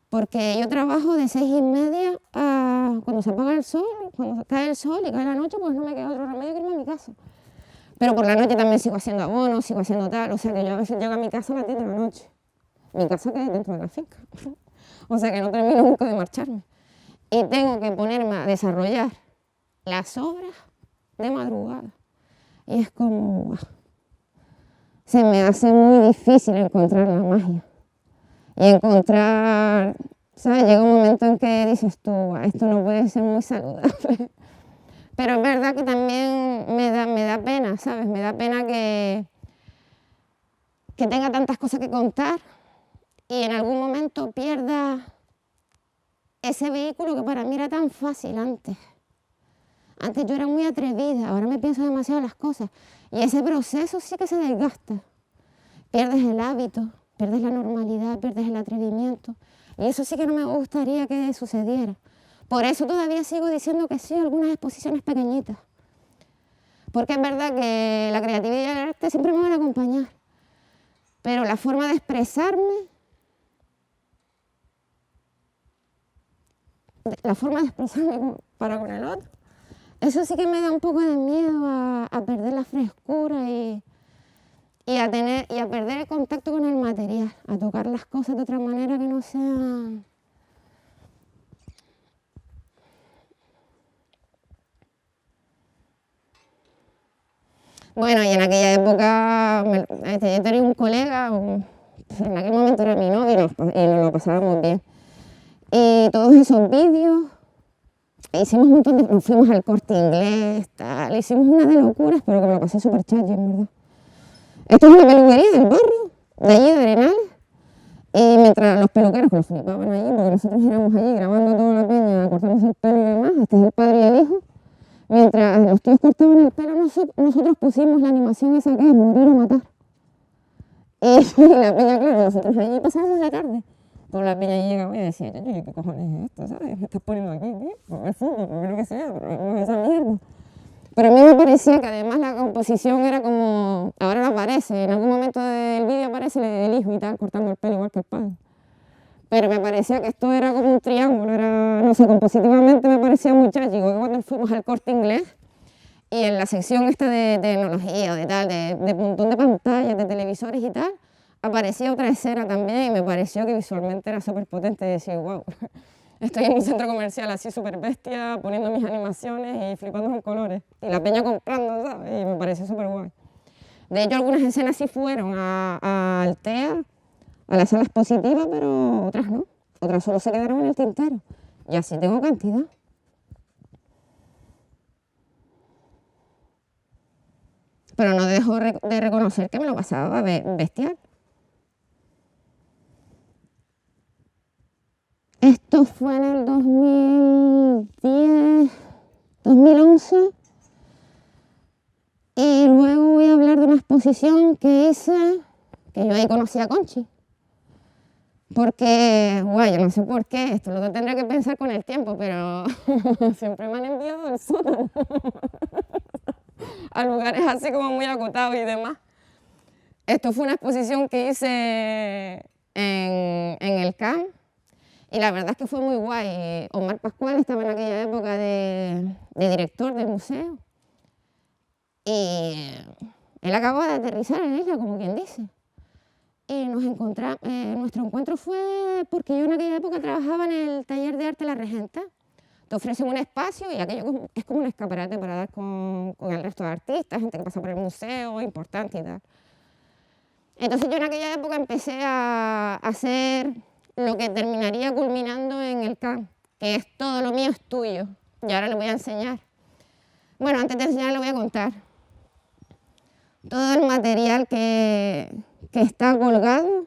Porque yo trabajo de 6:30 a cuando se apaga el sol, cuando cae el sol y cae la noche, pues no me queda otro remedio que irme a mi casa. Pero por la noche también sigo haciendo abonos, sigo haciendo tal, o sea que yo a veces llego a mi casa a las 10 de la noche. Mi casa queda dentro de la finca. O sea que no termino nunca de marcharme. Y tengo que ponerme a desarrollar las obras de madrugada. Y es como, se me hace muy difícil encontrar la magia. Y encontrar, ¿sabes? Llega un momento en que dices tú, esto no puede ser muy saludable. Pero es verdad que también me da pena, ¿sabes? Me da pena que tenga tantas cosas que contar y en algún momento pierda ese vehículo que para mí era tan fácil antes. Antes yo era muy atrevida, ahora me pienso demasiado las cosas. Y ese proceso sí que se desgasta. Pierdes el hábito, pierdes la normalidad, pierdes el atrevimiento. Y eso sí que no me gustaría que sucediera. Por eso todavía sigo diciendo que sí a algunas exposiciones pequeñitas. Porque es verdad que la creatividad y el arte siempre me van a acompañar. Pero la forma de expresarme, para con el otro, eso sí que me da un poco de miedo a perder la frescura y a perder el contacto con el material, a tocar las cosas de otra manera que no sea. Bueno, y en aquella época yo tenía un colega, en aquel momento era mi novio y nos lo pasábamos bien. Y todos esos vídeos, hicimos un montón nos fuimos al Corte Inglés, tal, hicimos una de locuras, pero que me lo pasé súper chachi, en verdad. Esto es una peluquería del barrio, de allí, de Arenales, y mientras los peluqueros que los flipaban allí, porque nosotros íbamos allí grabando a toda la peña, cortándose el pelo y demás, este es el padre y el hijo, mientras los tíos cortaban el pelo, nosotros pusimos la animación esa que es morir o matar. Y la peña, claro, nosotros allí pasábamos la tarde. Por la peña y llegaba y decía, ¿qué cojones es esto? ¿Sabes? Me estás poniendo aquí, tío, por el fútbol, por lo que sea, pero no es esa mierda. Pero a mí me parecía que además la composición era como, ahora no aparece, en algún momento del vídeo aparece el hijo y tal, cortando el pelo igual que el padre. Pero me parecía que esto era como un triángulo, era, no sé, compositivamente me parecía muy cháchico. Cuando fuimos al Corte Inglés y en la sección esta de tecnología, de tal, de montón de pantallas, de televisores y tal, aparecía otra escena también y me pareció que visualmente era súper potente y decir, wow, estoy en un centro comercial así súper bestia, poniendo mis animaciones y flipando con colores. Y la peña comprando, ¿sabes? Y me pareció súper guay. De hecho, algunas escenas sí fueron a Altea, a la sala expositiva, pero otras no. Otras solo se quedaron en el tintero. Y así tengo cantidad. Pero no dejo de reconocer que me lo pasaba bestial. Esto fue en el 2010, 2011. Y luego voy a hablar de una exposición que hice, que yo ahí conocí a Conchi. Porque, guay, yo no sé por qué, esto lo tendré que pensar con el tiempo, pero siempre me han enviado al sótano, a lugares así como muy acotados y demás. Esto fue una exposición que hice en el CAM y la verdad es que fue muy guay. Omar Pascual estaba en aquella época de director del museo y él acababa de aterrizar en ella, como quien dice. Y nuestro encuentro fue porque yo en aquella época trabajaba en el taller de arte La Regenta. Te ofrecen un espacio y aquello es como un escaparate para dar con el resto de artistas, gente que pasa por el museo, importante y tal. Entonces yo en aquella época empecé a hacer lo que terminaría culminando en el CAM, que es todo lo mío es tuyo. Y ahora le voy a enseñar. Bueno, antes de enseñar le voy a contar. Todo el material que está colgado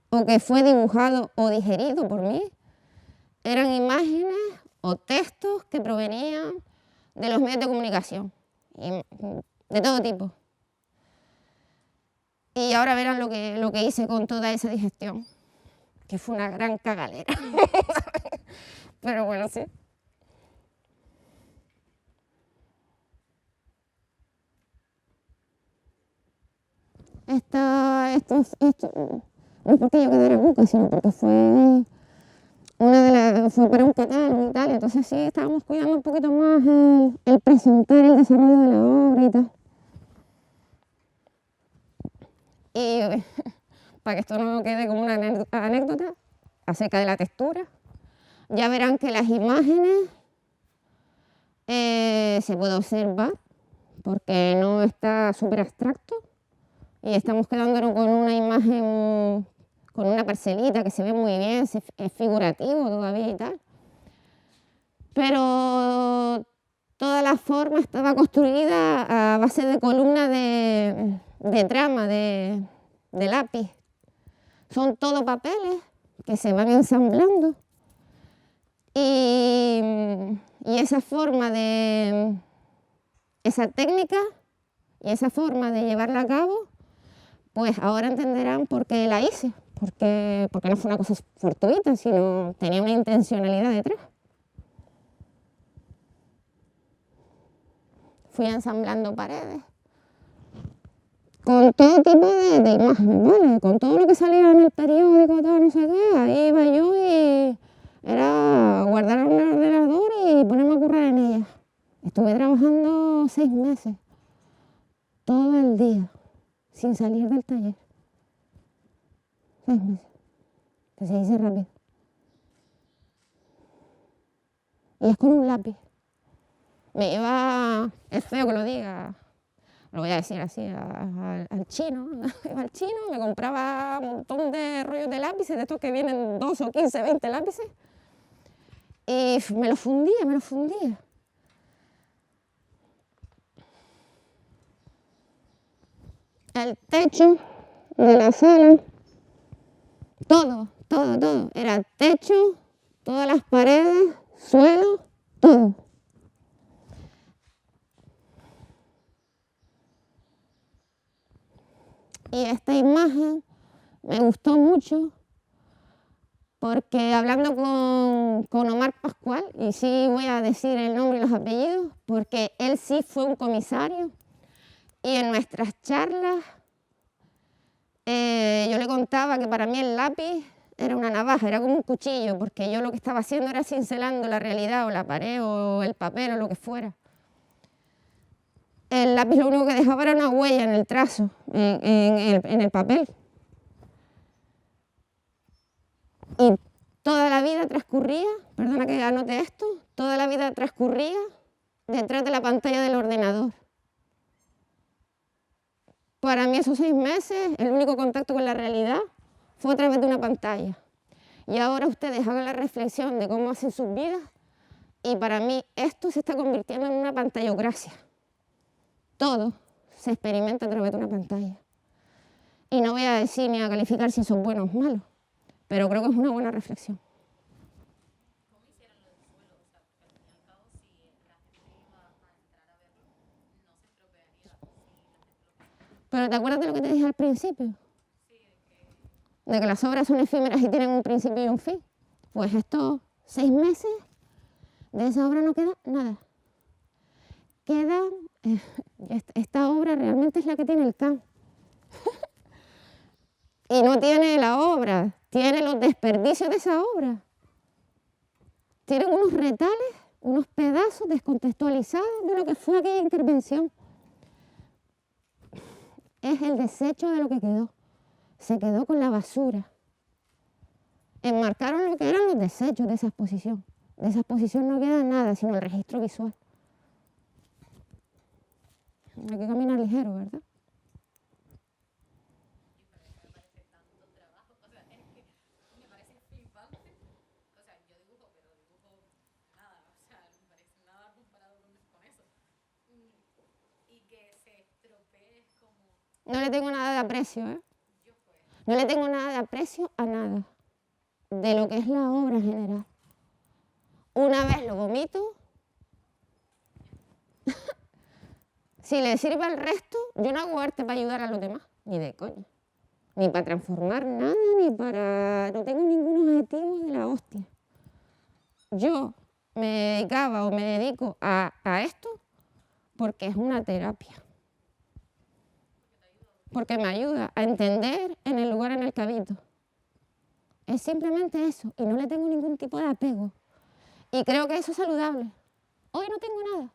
o que fue dibujado o digerido por mí eran imágenes o textos que provenían de los medios de comunicación, de todo tipo. Y ahora verán lo que hice con toda esa digestión, que fue una gran cagalera. Pero bueno, sí. Esto no es porque yo quedara cuca, sino porque fue para un catálogo y tal, entonces sí estábamos cuidando un poquito más el presentar el desarrollo de la obra y tal. Y para que esto no quede como una anécdota acerca de la textura, ya verán que las imágenes se puede observar porque no está súper abstracto y estamos quedándonos con una imagen, con una parcelita que se ve muy bien, es figurativo todavía y tal. Pero toda la forma estaba construida a base de columnas de trama, de lápiz. Son todo papeles que se van ensamblando y esa forma esa técnica y esa forma de llevarla a cabo, pues ahora entenderán por qué la hice, porque no fue una cosa fortuita, sino tenía una intencionalidad detrás. Fui ensamblando paredes con todo tipo de imágenes, ¿vale? Con todo lo que salía en el periódico, todo no sé qué, ahí iba yo y era guardar en el ordenador y ponerme a currar en ella. Estuve trabajando 6 meses, todo el día, sin salir del taller. 6 meses, que se dice rápido. Y es con un lápiz. Me iba, es feo que lo diga, lo voy a decir así, al chino. Iba al chino, me compraba un montón de rollos de lápices, de estos que vienen 2 o 15, 20 lápices, y me lo fundía. El techo de la sala, todo, era techo, todas las paredes, suelo, todo. Y esta imagen me gustó mucho porque hablando con Omar Pascual, y sí voy a decir el nombre y los apellidos, porque él sí fue un comisario, y en nuestras charlas yo le contaba que para mí el lápiz era una navaja, era como un cuchillo, porque yo lo que estaba haciendo era cincelando la realidad o la pared o el papel o lo que fuera. El lápiz lo único que dejaba era una huella en el trazo, en el papel. Y toda la vida transcurría, perdona que anote esto, toda la vida transcurría detrás de la pantalla del ordenador. Para mí esos 6 meses, el único contacto con la realidad fue a través de una pantalla. Y ahora ustedes hagan la reflexión de cómo hacen sus vidas y para mí esto se está convirtiendo en una pantallocracia. Todo se experimenta a través de una pantalla. Y no voy a decir ni a calificar si son buenos o malos, pero creo que es una buena reflexión. ¿Cómo hicieron lo del suelo? O sea, porque al fin y al cabo, si la gente iba a entrar a verlo, no se estropearía si la gente lo... Pero ¿te acuerdas de lo que te dije al principio? Sí, de que las obras son efímeras y tienen un principio y un fin. Pues estos 6 meses de esa obra no queda nada. Queda, esta obra realmente es la que tiene el CAM. Y no tiene la obra, tiene los desperdicios de esa obra. Tienen unos retales, unos pedazos descontextualizados de lo que fue aquella intervención. Es el desecho de lo que quedó. Se quedó con la basura. Enmarcaron lo que eran los desechos de esa exposición. De esa exposición no queda nada, sino el registro visual. Hay que caminar ligero, ¿verdad? Me parece tanto trabajo, o sea, es que me parece flipante. O sea, yo dibujo, pero dibujo nada, o sea, me parece nada comparado con eso. Y que se estropee es como, No le tengo nada de aprecio, ¿eh? yo pues, No le tengo nada de aprecio a nada de lo que es la obra en general. Una vez lo vomito, si le sirve al resto, yo no hago arte para ayudar a los demás, ni de coña. Ni para transformar nada, ni para... No tengo ningún objetivo de la hostia. Yo me dedicaba o me dedico a esto porque es una terapia. Porque me ayuda a entender en el lugar en el que habito. Es simplemente eso, y no le tengo ningún tipo de apego. Y creo que eso es saludable. Hoy no tengo nada.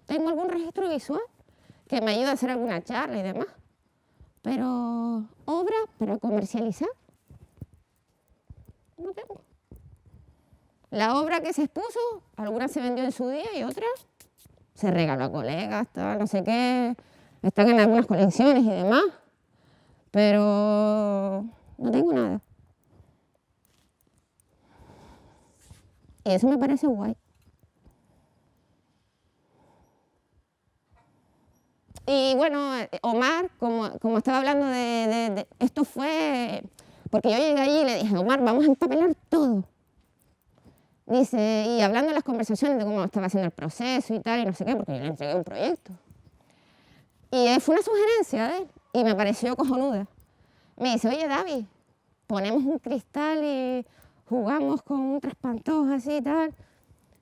Tengo algún registro visual que me ayuda a hacer alguna charla y demás. Pero obra para comercializar, no tengo. La obra que se expuso, alguna se vendió en su día y otra se regaló a colegas, tal, no sé qué. Están en algunas colecciones y demás. Pero no tengo nada. Y eso me parece guay. Y bueno, Omar, como estaba hablando de esto fue, porque yo llegué allí y le dije, Omar, vamos a empapelar todo. Dice, y hablando de las conversaciones de cómo estaba haciendo el proceso y tal, y no sé qué, porque yo le entregué un proyecto. Y fue una sugerencia de él, y me pareció cojonuda. Me dice, oye, David, ponemos un cristal y jugamos con un traspantojo así y tal,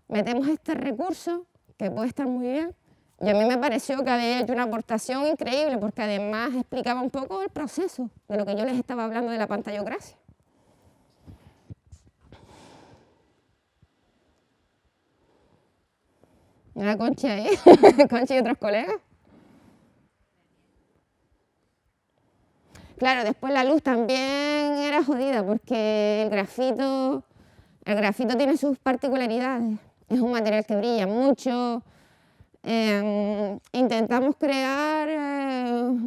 metemos este recurso, que puede estar muy bien. Y a mí me pareció que había hecho una aportación increíble, porque además explicaba un poco el proceso de lo que yo les estaba hablando de la pantallocracia. Era Conchi ahí, Conchi y otros colegas. Claro, después la luz también era jodida, porque el grafito tiene sus particularidades. Es un material que brilla mucho. Intentamos crear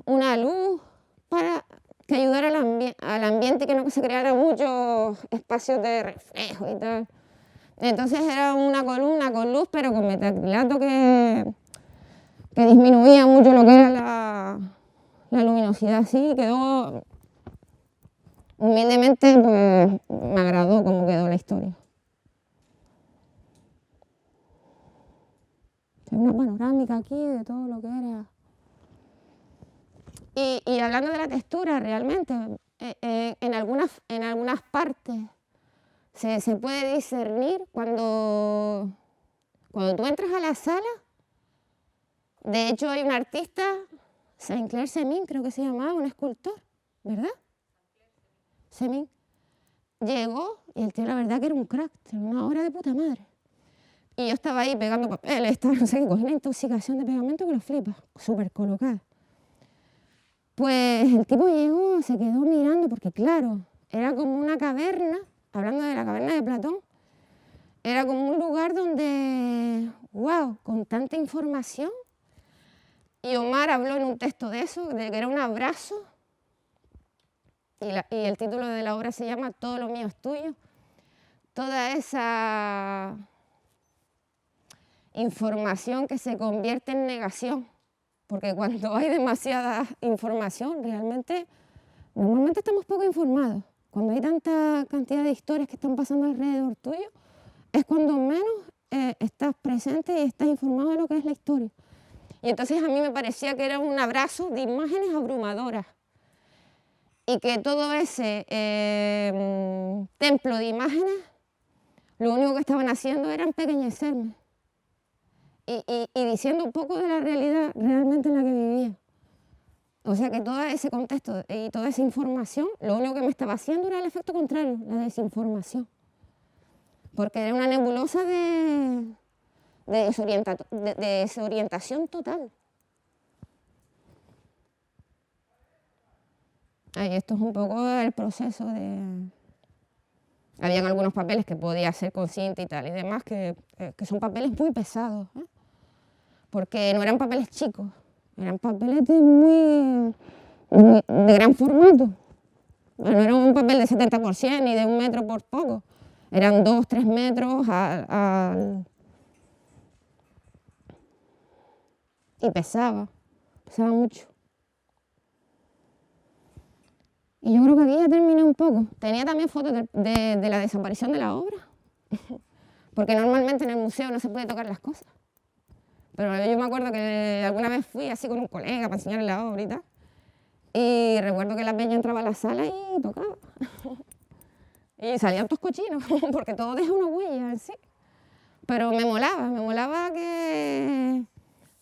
una luz para que ayudara al ambiente, que no se creara muchos espacios de reflejo y tal. Entonces era una columna con luz, pero con metacrilato que disminuía mucho lo que era la luminosidad. Así quedó, humildemente, pues me agradó cómo quedó la historia. Hay una panorámica aquí de todo lo que era. Y hablando de la textura, realmente, en algunas partes se puede discernir cuando tú entras a la sala. De hecho, hay un artista, Saint-Clair Semin, creo que se llamaba, un escultor, ¿verdad? Semin. Llegó y el tío, la verdad, que era un crack, era una obra de puta madre. Y yo estaba ahí pegando papeles, no sé qué, cogí una intoxicación de pegamento que lo flipa, súper colocada. Pues el tipo llegó, se quedó mirando, porque claro, era como una caverna, hablando de la caverna de Platón, era como un lugar donde, wow, con tanta información. Y Omar habló en un texto de eso, de que era un abrazo, y el título de la obra se llama Todo lo mío es tuyo. Toda esa información que se convierte en negación, porque cuando hay demasiada información, normalmente estamos poco informados. Cuando hay tanta cantidad de historias que están pasando alrededor tuyo, es cuando menos estás presente y estás informado de lo que es la historia. Y entonces a mí me parecía que era un abrazo de imágenes abrumadoras, y que todo ese templo de imágenes, lo único que estaban haciendo era empequeñecerme y diciendo un poco de la realidad realmente en la que vivía. O sea que todo ese contexto y toda esa información, lo único que me estaba haciendo era el efecto contrario, la desinformación. Porque era una nebulosa de desorientación total. Ahí esto es un poco el proceso de... Habían algunos papeles que podía ser consciente y tal y demás, que son papeles muy pesados, ¿eh? Porque no eran papeles chicos, eran papeles de gran formato. No era un papel de 70% ni de 1 metro por poco, eran 2, 3 metros y pesaba mucho. Y yo creo que aquí ya terminé un poco. Tenía también fotos de la desaparición de la obra, porque normalmente en el museo no se puede tocar las cosas. Pero yo me acuerdo que alguna vez fui así con un colega para enseñarle la obra y tal, y recuerdo que la peña entraba a la sala y tocaba. Y salían todos cochinos, porque todo deja una huella en sí. Pero me molaba que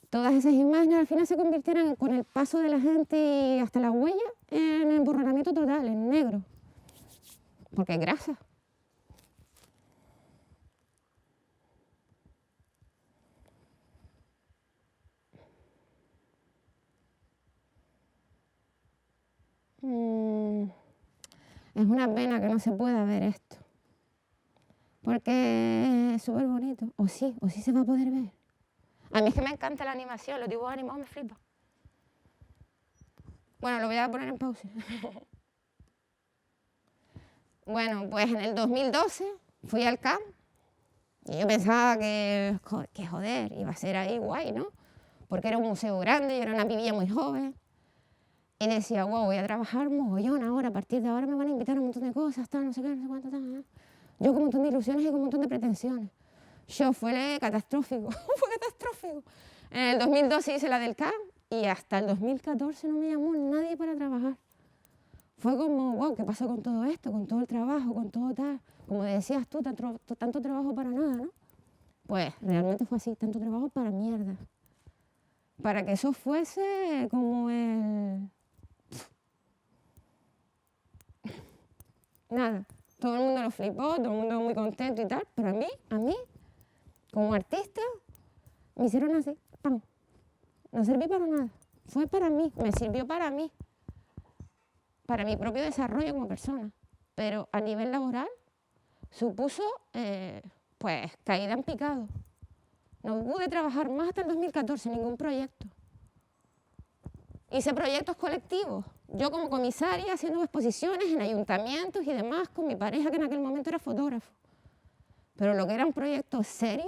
todas esas imágenes al final se convirtieran con el paso de la gente y hasta las huellas en emborronamiento total, en negro. Porque es grasa. Es una pena que no se pueda ver esto. Porque es súper bonito. O sí se va a poder ver. A mí es que me encanta la animación, los dibujos animados me flipan. Bueno, lo voy a poner en pausa. Bueno, pues en el 2012 fui al CAM y yo pensaba que joder, iba a ser ahí guay, ¿no? Porque era un museo grande, yo era una pibilla muy joven. Y decía, wow, voy a trabajar mogollón ahora, a partir de ahora me van a invitar a un montón de cosas, tal, no sé qué, no sé cuánto, tal, ¿eh? Yo con un montón de ilusiones y con un montón de pretensiones. Fue catastrófico, fue catastrófico. En el 2012 hice la del CAM y hasta el 2014 no me llamó nadie para trabajar. Fue como, wow, ¿qué pasó con todo esto? Con todo el trabajo, con todo tal. Como decías tú, tanto trabajo para nada, ¿no? Pues realmente fue así, tanto trabajo para mierda. Para que eso fuese como el... Nada, todo el mundo lo flipó, todo el mundo muy contento y tal, pero a mí, como artista, me hicieron así, ¡pam! No serví para nada, fue para mí, me sirvió para mí, para mi propio desarrollo como persona, pero a nivel laboral supuso, pues, caída en picado. No pude trabajar más hasta el 2014, ningún proyecto. Hice proyectos colectivos, yo como comisaria haciendo exposiciones en ayuntamientos y demás con mi pareja que en aquel momento era fotógrafo. Pero lo que eran proyectos serios,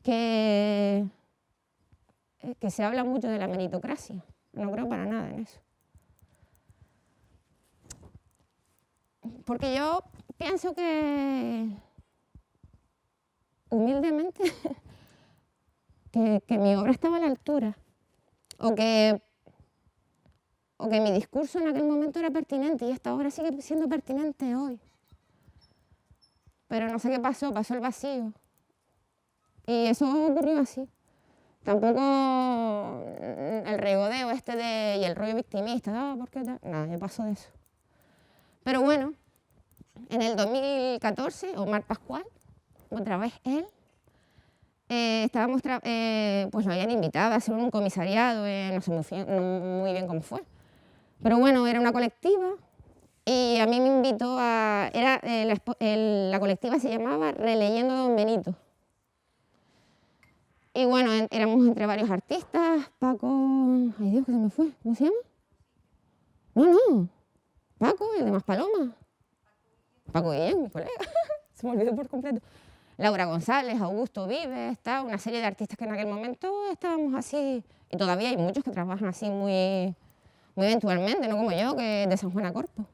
que se habla mucho de la meritocracia, no creo para nada en eso. Porque yo pienso que, humildemente, que mi obra estaba a la altura. O que mi discurso en aquel momento era pertinente y esta obra sigue siendo pertinente hoy. Pero no sé qué pasó el vacío. Y eso ocurrió así. Tampoco el regodeo y el rollo victimista, ¿por qué tal? Nada, me pasó de eso. Pero bueno, en el 2014, Omar Pascual, otra vez él, pues nos habían invitado a hacer un comisariado, no sé muy bien cómo fue. Pero bueno, era una colectiva y a mí me invitó la colectiva se llamaba Releyendo a Don Benito. Y bueno, éramos entre varios artistas, Paco, ay Dios, que se me fue, ¿cómo se llama? No, Paco, el de Maspalomas. Paco Guillén, mi colega, se me olvidó por completo. Laura González, Augusto Vives, una serie de artistas que en aquel momento estábamos así, y todavía hay muchos que trabajan así muy eventualmente, no como yo, que de San Juan a Corpo.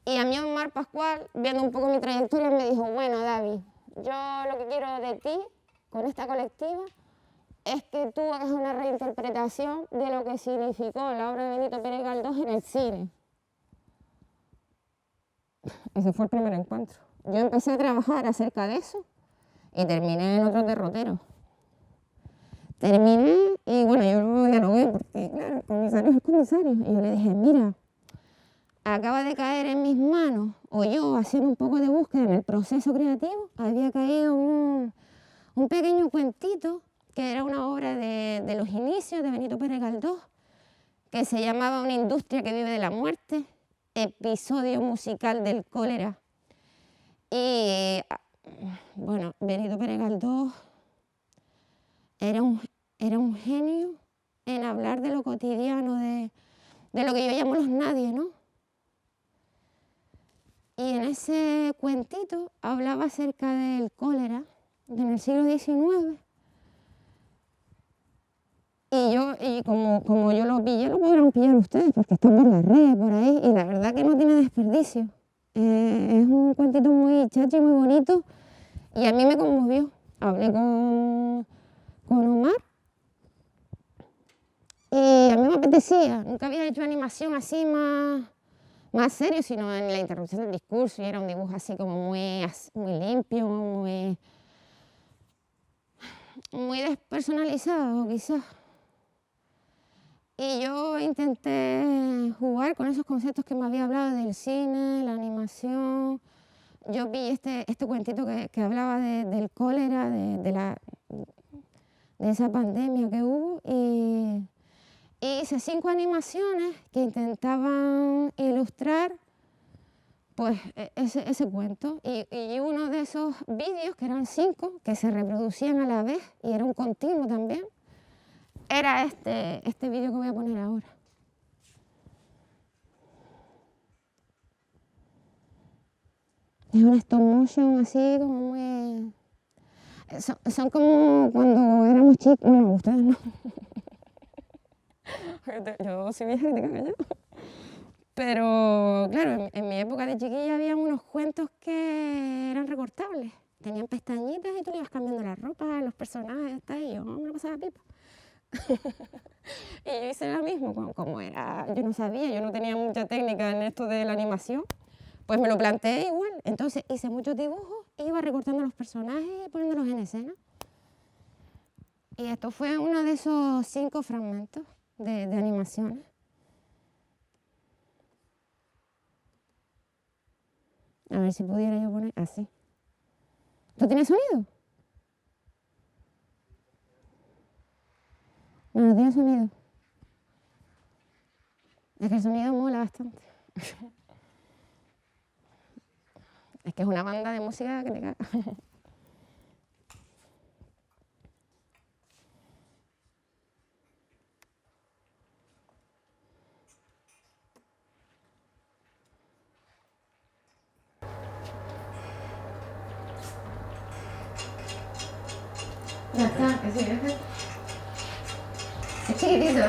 Y a mí Omar Pascual, viendo un poco mi trayectoria, me dijo, bueno, David, yo lo que quiero de ti, con esta colectiva, es que tú hagas una reinterpretación de lo que significó la obra de Benito Pérez Galdós en el cine. Ese fue el primer encuentro. Yo empecé a trabajar acerca de eso y terminé en otros derroteros. Terminé y bueno, yo lo dialogué porque claro, el comisario es el comisario. Y yo le dije, mira, acaba de caer en mis manos, o yo haciendo un poco de búsqueda en el proceso creativo, había caído un pequeño cuentito que era una obra de los inicios de Benito Pérez Galdós, que se llamaba Una industria que vive de la muerte, episodio musical del cólera. Y bueno, Benito Pérez Galdós era un genio en hablar de lo cotidiano, de lo que yo llamo los nadie, ¿no? Y en ese cuentito hablaba acerca del cólera en el siglo XIX. Y como yo lo pillé, lo podrán pillar ustedes, porque está por las redes, por ahí, y la verdad que no tiene desperdicio. Es un cuentito muy chachi, muy bonito, y a mí me conmovió. Hablé con Omar, y a mí me apetecía. Nunca había hecho animación así más serio, sino en la interrupción del discurso, y era un dibujo así como muy limpio, muy despersonalizado, quizás. Y yo intenté jugar con esos conceptos que me había hablado del cine, la animación. Yo vi este cuentito que hablaba del cólera, de esa pandemia que hubo, y hice 5 animaciones que intentaban ilustrar pues ese cuento. Y uno de esos vídeos, que eran 5, que se reproducían a la vez, y era un continuo también, era este vídeo que voy a poner ahora. Es un stop motion así como muy... Son como cuando éramos chicos. Bueno, ustedes no. Yo soy vieja que te cago yo. Pero claro, en mi época de chiquilla había unos cuentos que eran recortables. Tenían pestañitas y tú le ibas cambiando la ropa a los personajes, y yo me lo pasaba pipa. Y yo hice lo mismo, como era, yo no sabía, yo no tenía mucha técnica en esto de la animación, pues me lo planteé igual. Entonces hice muchos dibujos, iba recortando los personajes y poniéndolos en escena. Y esto fue uno de esos 5 fragmentos de animaciones. A ver si pudiera yo poner así. ¿Esto tiene sonido? No tiene sonido. Es que el sonido mola bastante. Es que es una banda de música que te caga. Ya está, que sí, es chiquitito, ¿eh?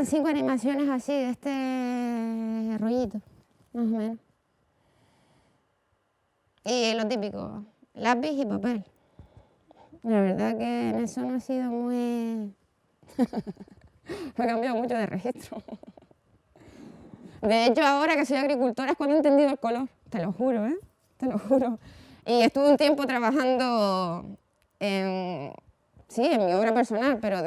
eran 5 animaciones así, de este rollito, más o menos. Y lo típico, lápiz y papel. La verdad que en eso no ha sido muy... Me ha cambiado mucho de registro. De hecho, ahora que soy agricultora es cuando he entendido el color, te lo juro, ¿eh? Te lo juro. Y estuve un tiempo trabajando en mi obra personal, pero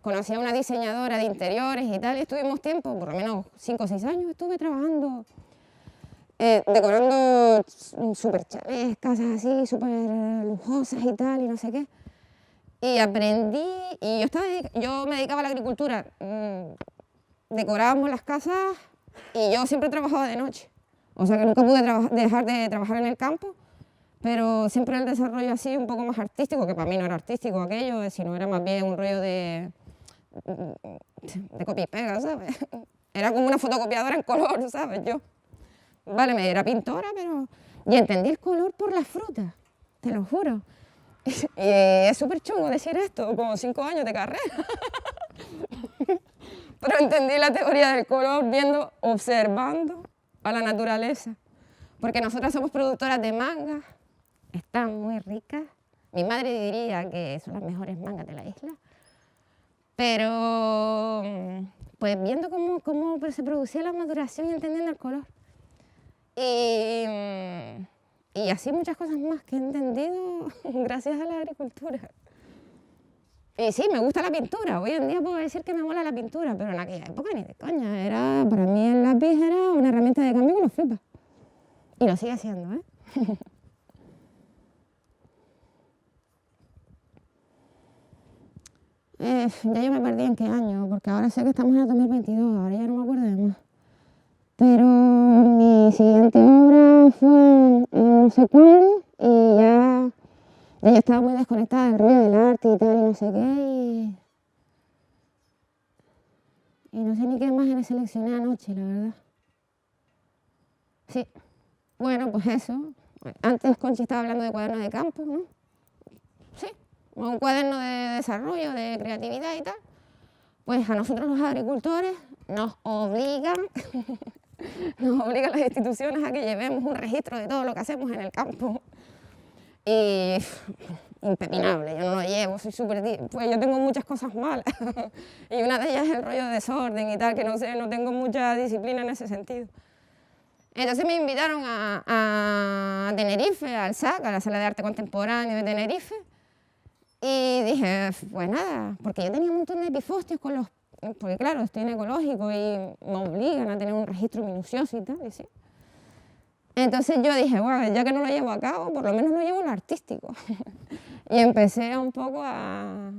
conocí a una diseñadora de interiores y tal, y estuvimos tiempo, por lo menos 5 o 6 años, estuve trabajando, decorando súper chalés, casas así, súper lujosas y tal, y no sé qué. Y aprendí, y yo me dedicaba a la agricultura, decorábamos las casas y yo siempre trabajaba de noche, o sea que nunca pude dejar de trabajar en el campo, pero siempre el desarrollo así un poco más artístico, que para mí no era artístico aquello, sino era más bien un rollo de copia y pega, ¿sabes? Era como una fotocopiadora en color, ¿sabes? Vale, me era pintora, pero... Y entendí el color por las frutas, te lo juro. Y es súper chungo decir esto, como 5 años de carrera. Pero entendí la teoría del color observando a la naturaleza. Porque nosotras somos productoras de mangas, están muy ricas. Mi madre diría que son las mejores mangas de la isla. Pero pues viendo cómo se producía la maduración y entendiendo el color. Y así muchas cosas más que he entendido gracias a la agricultura. Y sí, me gusta la pintura. Hoy en día puedo decir que me mola la pintura, pero en aquella época ni de coña. Para mí el lápiz era una herramienta de cambio que lo flipa. Y lo sigue siendo, ¿eh? Ya yo me perdí en qué año, porque ahora sé que estamos en el 2022, ahora ya no me acuerdo de más. Pero mi siguiente obra fue no sé cuándo y ya estaba muy desconectada del rollo del arte y tal y no sé qué y no sé ni qué imágenes seleccioné anoche, la verdad. Sí, bueno, pues eso. Antes Conchi estaba hablando de cuadernos de campo, ¿no? Sí, un cuaderno de desarrollo, de creatividad y tal. Pues a nosotros los agricultores nos obligan las instituciones a que llevemos un registro de todo lo que hacemos en el campo. Y impepinable, yo no lo llevo, soy pues yo tengo muchas cosas malas. Y una de ellas es el rollo de desorden y tal, que no sé, no tengo mucha disciplina en ese sentido. Entonces me invitaron a Tenerife, al SAC, a la Sala de Arte Contemporáneo de Tenerife. Y dije, pues nada, porque yo tenía un montón de epifostios porque claro, estoy en ecológico y me obligan a tener un registro minucioso y tal, y sí. Entonces yo dije, bueno, ya que no lo llevo a cabo, por lo menos lo llevo en lo artístico. Y empecé un poco a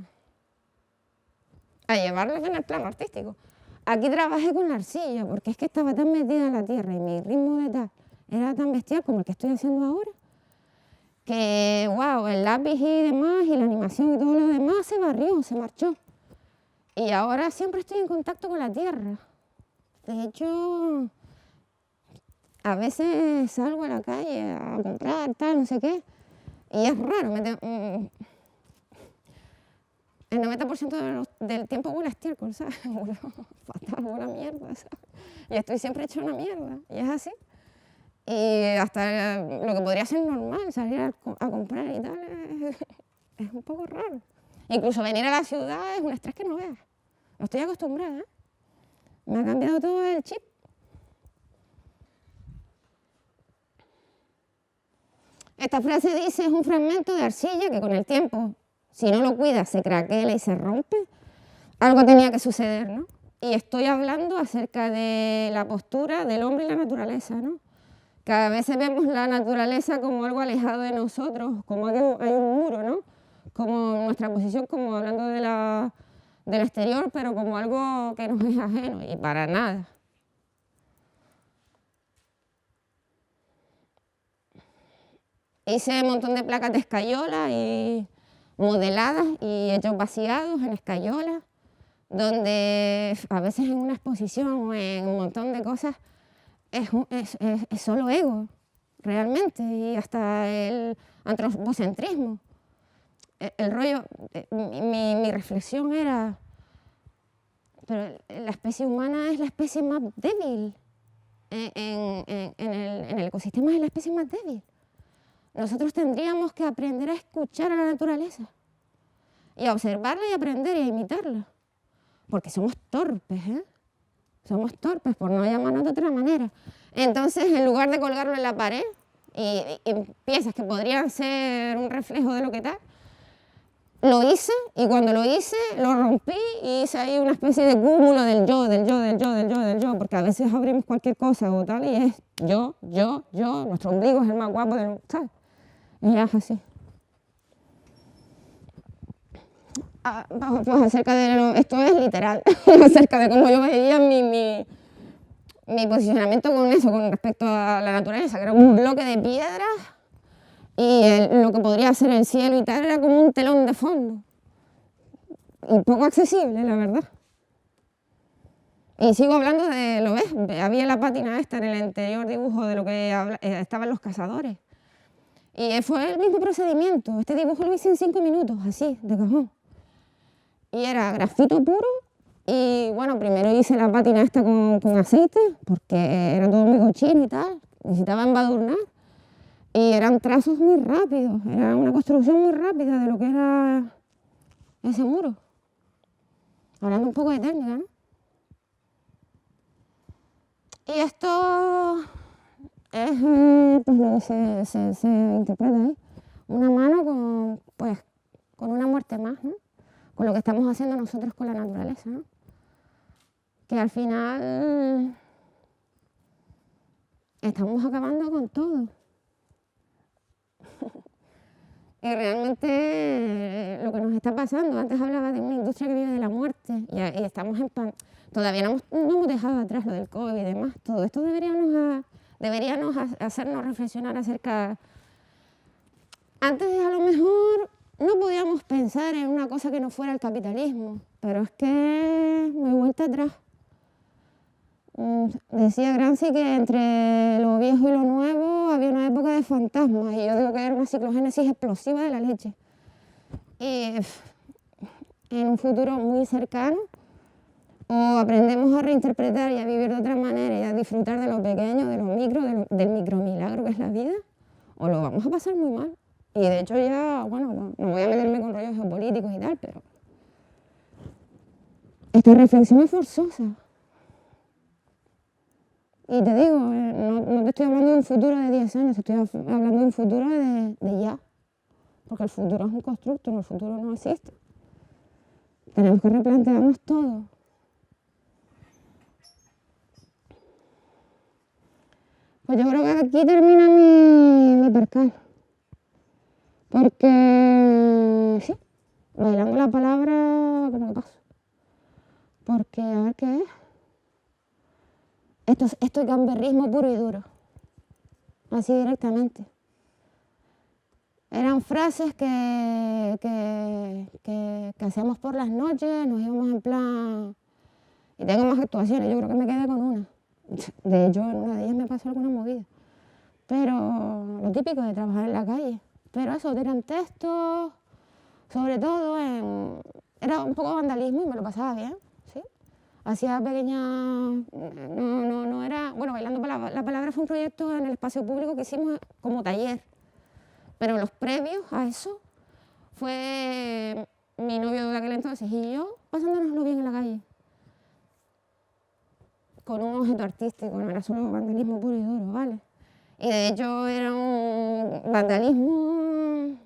llevarlo en el plano artístico. Aquí trabajé con la arcilla, porque es que estaba tan metida en la tierra y mi ritmo de tal era tan bestial como el que estoy haciendo ahora, que wow, el lápiz y demás, y la animación y todo lo demás se barrió, se marchó. Y ahora siempre estoy en contacto con la tierra. De hecho, a veces salgo a la calle a comprar, tal, no sé qué, y es raro. El 90% del tiempo huele a estiércol, ¿sabes? Huele fatal, huele a mierda, ¿sabes? Y estoy siempre hecha una mierda, y es así. Y hasta lo que podría ser normal, salir a comprar y tal, es un poco raro. Incluso venir a la ciudad es un estrés que no veas. No estoy acostumbrada, ¿eh? Me ha cambiado todo el chip. Esta frase dice, es un fragmento de arcilla que con el tiempo, si no lo cuidas, se craquela y se rompe. Algo tenía que suceder, ¿no? Y estoy hablando acerca de la postura del hombre y la naturaleza, ¿no? Que a veces vemos la naturaleza como algo alejado de nosotros, como que hay un muro, ¿no? Como nuestra posición, como hablando del exterior, pero como algo que nos es ajeno, y para nada. Hice un montón de placas de escayola y modeladas y hechos vaciados en escayola, donde a veces en una exposición o en un montón de cosas es solo ego, realmente, y hasta el antropocentrismo. El rollo, mi reflexión era, pero la especie humana es la especie más débil. En el ecosistema es la especie más débil. Nosotros tendríamos que aprender a escuchar a la naturaleza y a observarla y aprender y a imitarla. Porque somos torpes, ¿eh? Somos torpes, por no llamarnos de otra manera. Entonces, en lugar de colgarlo en la pared y piezas que podrían ser un reflejo de lo que tal, lo hice, y cuando lo hice, lo rompí y hice ahí una especie de cúmulo del yo, del yo, del yo, del yo, del yo, porque a veces abrimos cualquier cosa o tal y es yo, nuestro ombligo es el más guapo del mundo, ¿sabes? Y ya es así. Pues acerca de esto es literal, acerca de cómo yo veía mi posicionamiento con eso, con respecto a la naturaleza, que era un bloque de piedras y lo que podría ser el cielo y tal era como un telón de fondo y poco accesible, la verdad. Y sigo hablando de, ¿lo ves? Había la pátina esta en el anterior dibujo de lo que estaban los cazadores. Y fue el mismo procedimiento. Este dibujo lo hice en 5 minutos, así, de cajón. Y era grafito puro. Y bueno, primero hice la pátina esta con aceite, porque era todo muy cochino y tal. Necesitaba embadurnar. Y eran trazos muy rápidos. Era una construcción muy rápida de lo que era ese muro. Hablando un poco de técnica, ¿no? Y esto es pues lo que se interpreta ahí. Una mano con una muerte más, ¿no? Con lo que estamos haciendo nosotros con la naturaleza, ¿no? Que al final estamos acabando con todo. Y realmente lo que nos está pasando, antes hablaba de una industria que vive de la muerte y estamos todavía no hemos dejado atrás lo del COVID y demás. Todo esto deberíamos hacernos reflexionar acerca. Antes a lo mejor no podíamos pensar en una cosa que no fuera el capitalismo, pero es que no hay vuelta atrás. Decía Gramsci que entre lo viejo y lo nuevo había una época de fantasmas y yo digo que era una ciclogénesis explosiva de la leche. Y en un futuro muy cercano o aprendemos a reinterpretar y a vivir de otra manera y a disfrutar de lo pequeño, de lo micro, del micromilagro que es la vida, o lo vamos a pasar muy mal. Y de hecho ya, bueno, no voy a meterme con rollos geopolíticos y tal, pero esta reflexión es forzosa. Y te digo, no te estoy hablando de un futuro de 10 años, estoy hablando de un futuro de ya. Porque el futuro es un constructo, el futuro no existe. Tenemos que replantearnos todo. Pues yo creo que aquí termina mi percal. Porque, sí, bailando la palabra como que paso. Porque, a ver qué es. Esto es gamberrismo puro y duro, así directamente. Eran frases que hacíamos por las noches, nos íbamos en plan, y tengo más actuaciones, yo creo que me quedé con una. De hecho, en una de ellas me pasó alguna movida. Pero lo típico de trabajar en la calle. Pero eso, eran textos, sobre todo, era un poco vandalismo y me lo pasaba bien. Hacía pequeñas, no era, bueno, Bailando la Palabra fue un proyecto en el espacio público que hicimos como taller, pero los previos a eso fue mi novio de aquel entonces y yo pasándonoslo bien en la calle, con un objeto artístico, no era solo vandalismo puro y duro, ¿vale? Y de hecho era un vandalismo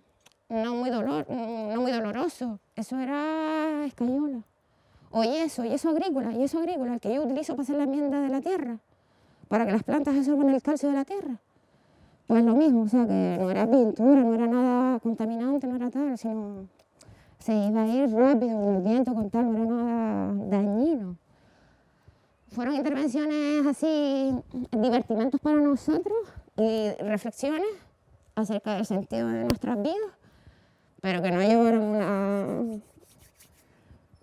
no muy doloroso, eso era escayola. O yeso agrícola, el que yo utilizo para hacer la enmienda de la tierra, para que las plantas absorban el calcio de la tierra. Pues lo mismo, o sea que no era pintura, no era nada contaminante, no era tal, sino se iba a ir rápido con el viento, con tal, no era nada dañino. Fueron intervenciones así, divertimentos para nosotros y reflexiones acerca del sentido de nuestras vidas, pero que no llevaron una...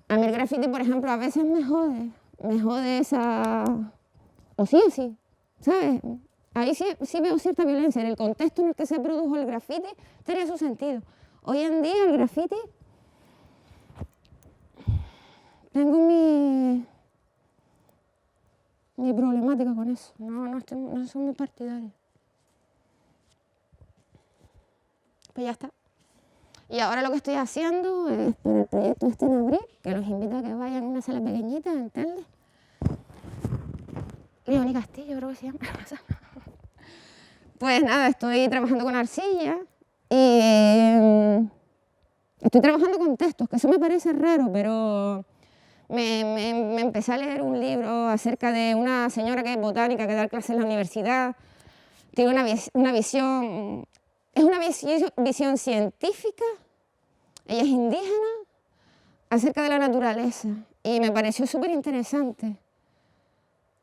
A mí el graffiti, por ejemplo, a veces me jode esa... O sí, ¿sabes? Ahí sí veo cierta violencia. En el contexto en el que se produjo el graffiti, tiene su sentido. Hoy en día el graffiti... Tengo mi problemática con eso. No soy muy partidaria. Pues ya está. Y ahora lo que estoy haciendo es para el proyecto este en abril, que los invito a que vayan a una sala pequeñita en Telde. Leoni Castillo, creo que se llama. Pues nada, estoy trabajando con arcilla y estoy trabajando con textos, que eso me parece raro, pero me empecé a leer un libro acerca de una señora que es botánica, que da clases en la universidad. Tiene una visión, es una visión científica, ella es indígena, acerca de la naturaleza. Y me pareció súper interesante,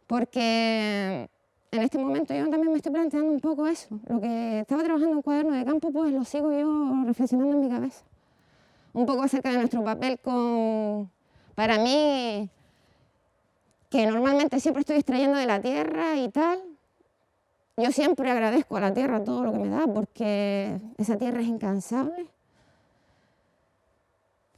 porque en este momento yo también me estoy planteando un poco eso. Lo que estaba trabajando en Cuaderno de Campo, pues lo sigo yo reflexionando en mi cabeza. Un poco acerca de nuestro papel para mí, que normalmente siempre estoy extrayendo de la tierra y tal. Yo siempre agradezco a la tierra todo lo que me da, porque esa tierra es incansable.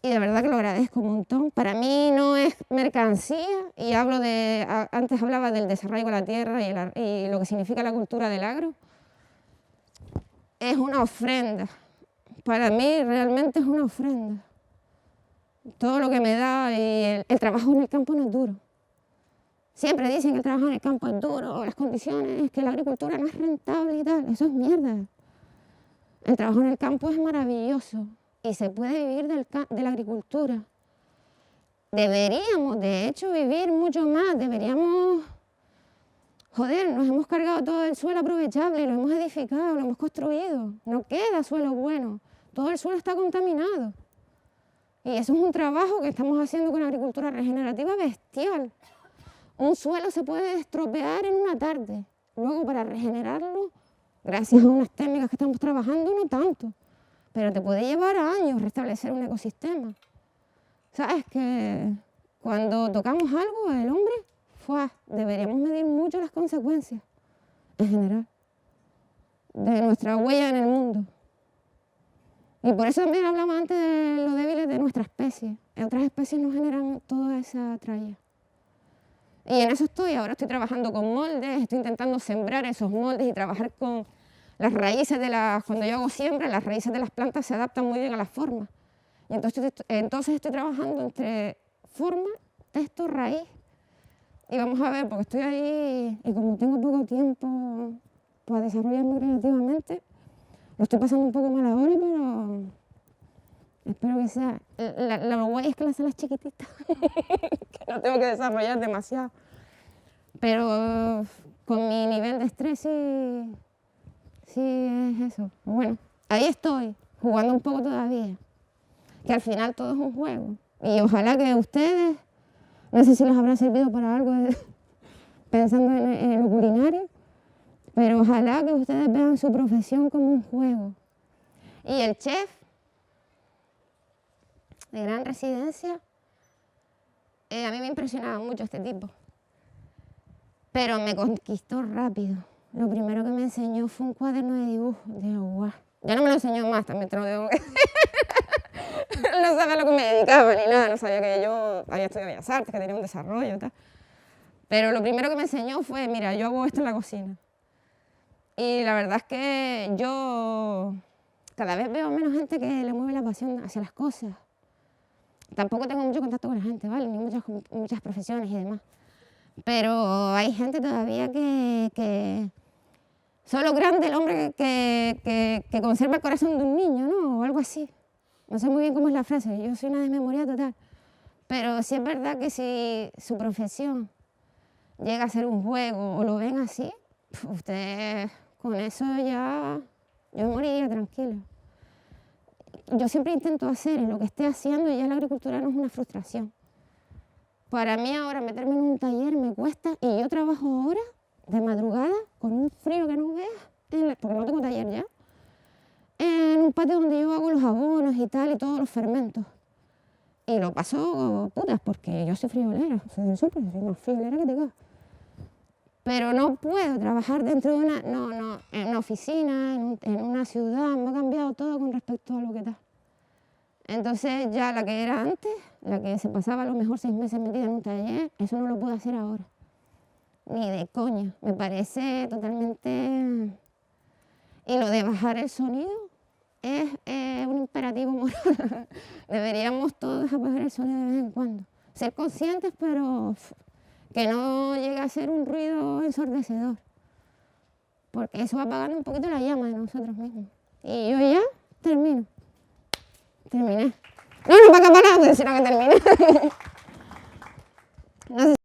Y de verdad que lo agradezco un montón. Para mí no es mercancía, y antes hablaba del desarraigo de la tierra y lo que significa la cultura del agro. Es una ofrenda. Para mí realmente es una ofrenda. Todo lo que me da, y el trabajo en el campo no es duro. Siempre dicen que el trabajo en el campo es duro, las condiciones, que la agricultura no es rentable y tal. Eso es mierda. El trabajo en el campo es maravilloso y se puede vivir de la agricultura. Deberíamos, de hecho, vivir mucho más. Deberíamos, joder, nos hemos cargado todo el suelo aprovechable, lo hemos edificado, lo hemos construido. No queda suelo bueno, todo el suelo está contaminado. Y eso es un trabajo que estamos haciendo con la agricultura regenerativa bestial. Un suelo se puede estropear en una tarde. Luego, para regenerarlo, gracias a unas técnicas que estamos trabajando, no tanto. Pero te puede llevar años restablecer un ecosistema. ¿Sabes? Que cuando tocamos algo, el hombre, deberíamos medir mucho las consecuencias, en general, de nuestra huella en el mundo. Y por eso también hablaba antes de lo débiles de nuestra especie. Otras especies no generan toda esa tralla. Y en eso estoy. Ahora estoy trabajando con moldes, estoy intentando sembrar esos moldes y trabajar con las raíces cuando yo hago siembra, las raíces de las plantas se adaptan muy bien a las formas. Y entonces estoy trabajando entre forma, texto, raíz. Y vamos a ver, porque estoy ahí y como tengo poco tiempo para desarrollarme creativamente, lo estoy pasando un poco mal ahora, pero espero que sea. Lo guay es que la sala es chiquitita, que no tengo que desarrollar demasiado. Pero con mi nivel de estrés sí es eso. Bueno, ahí estoy, jugando un poco todavía. Que al final todo es un juego. Y ojalá que ustedes, no sé si les habrá servido para algo pensando en lo culinario, pero ojalá que ustedes vean su profesión como un juego. Y el chef de Gran Residencia, a mí me impresionaba mucho este tipo, pero me conquistó rápido. Lo primero que me enseñó fue un cuaderno de dibujo. Digo, guau. Ya no me lo enseñó más, también te lo digo. No sabía a lo que me dedicaba ni nada, no sabía que yo había estudiado Bellas Artes, que tenía un desarrollo y tal. Pero lo primero que me enseñó fue, mira, yo hago esto en la cocina. Y la verdad es que yo cada vez veo menos gente que le mueve la pasión hacia las cosas. Tampoco tengo mucho contacto con la gente, ¿vale? Ni muchas profesiones y demás. Pero hay gente todavía que solo grande el hombre que conserva el corazón de un niño, ¿no? O algo así. No sé muy bien cómo es la frase, yo soy una desmemoria total. Pero sí es verdad que si su profesión llega a ser un juego o lo ven así, usted con eso ya, yo moriría tranquila. Yo siempre intento hacer en lo que esté haciendo, y ya la agricultura no es una frustración. Para mí ahora meterme en un taller me cuesta, y yo trabajo ahora de madrugada con un frío que no veas, porque no tengo taller ya, en un patio donde yo hago los abonos y tal, y todos los fermentos. Y lo paso putas, porque yo soy friolera, soy del sur, pero soy más friolera que te cagas. Pero no puedo trabajar dentro de en una oficina, en una ciudad, me ha cambiado todo con respecto a lo que está. Entonces ya la que era antes, la que se pasaba a lo mejor 6 meses metida en un taller, eso no lo puedo hacer ahora. ni de coña. Me parece totalmente... Y lo de bajar el sonido es un imperativo moral. Deberíamos todos apagar el sonido de vez en cuando. Ser conscientes, pero que no llegue a ser un ruido ensordecedor. Porque eso va apagando un poquito la llama de nosotros mismos. Y yo ya termino. Terminé. No, no para acabar nada, sino que terminé. No sé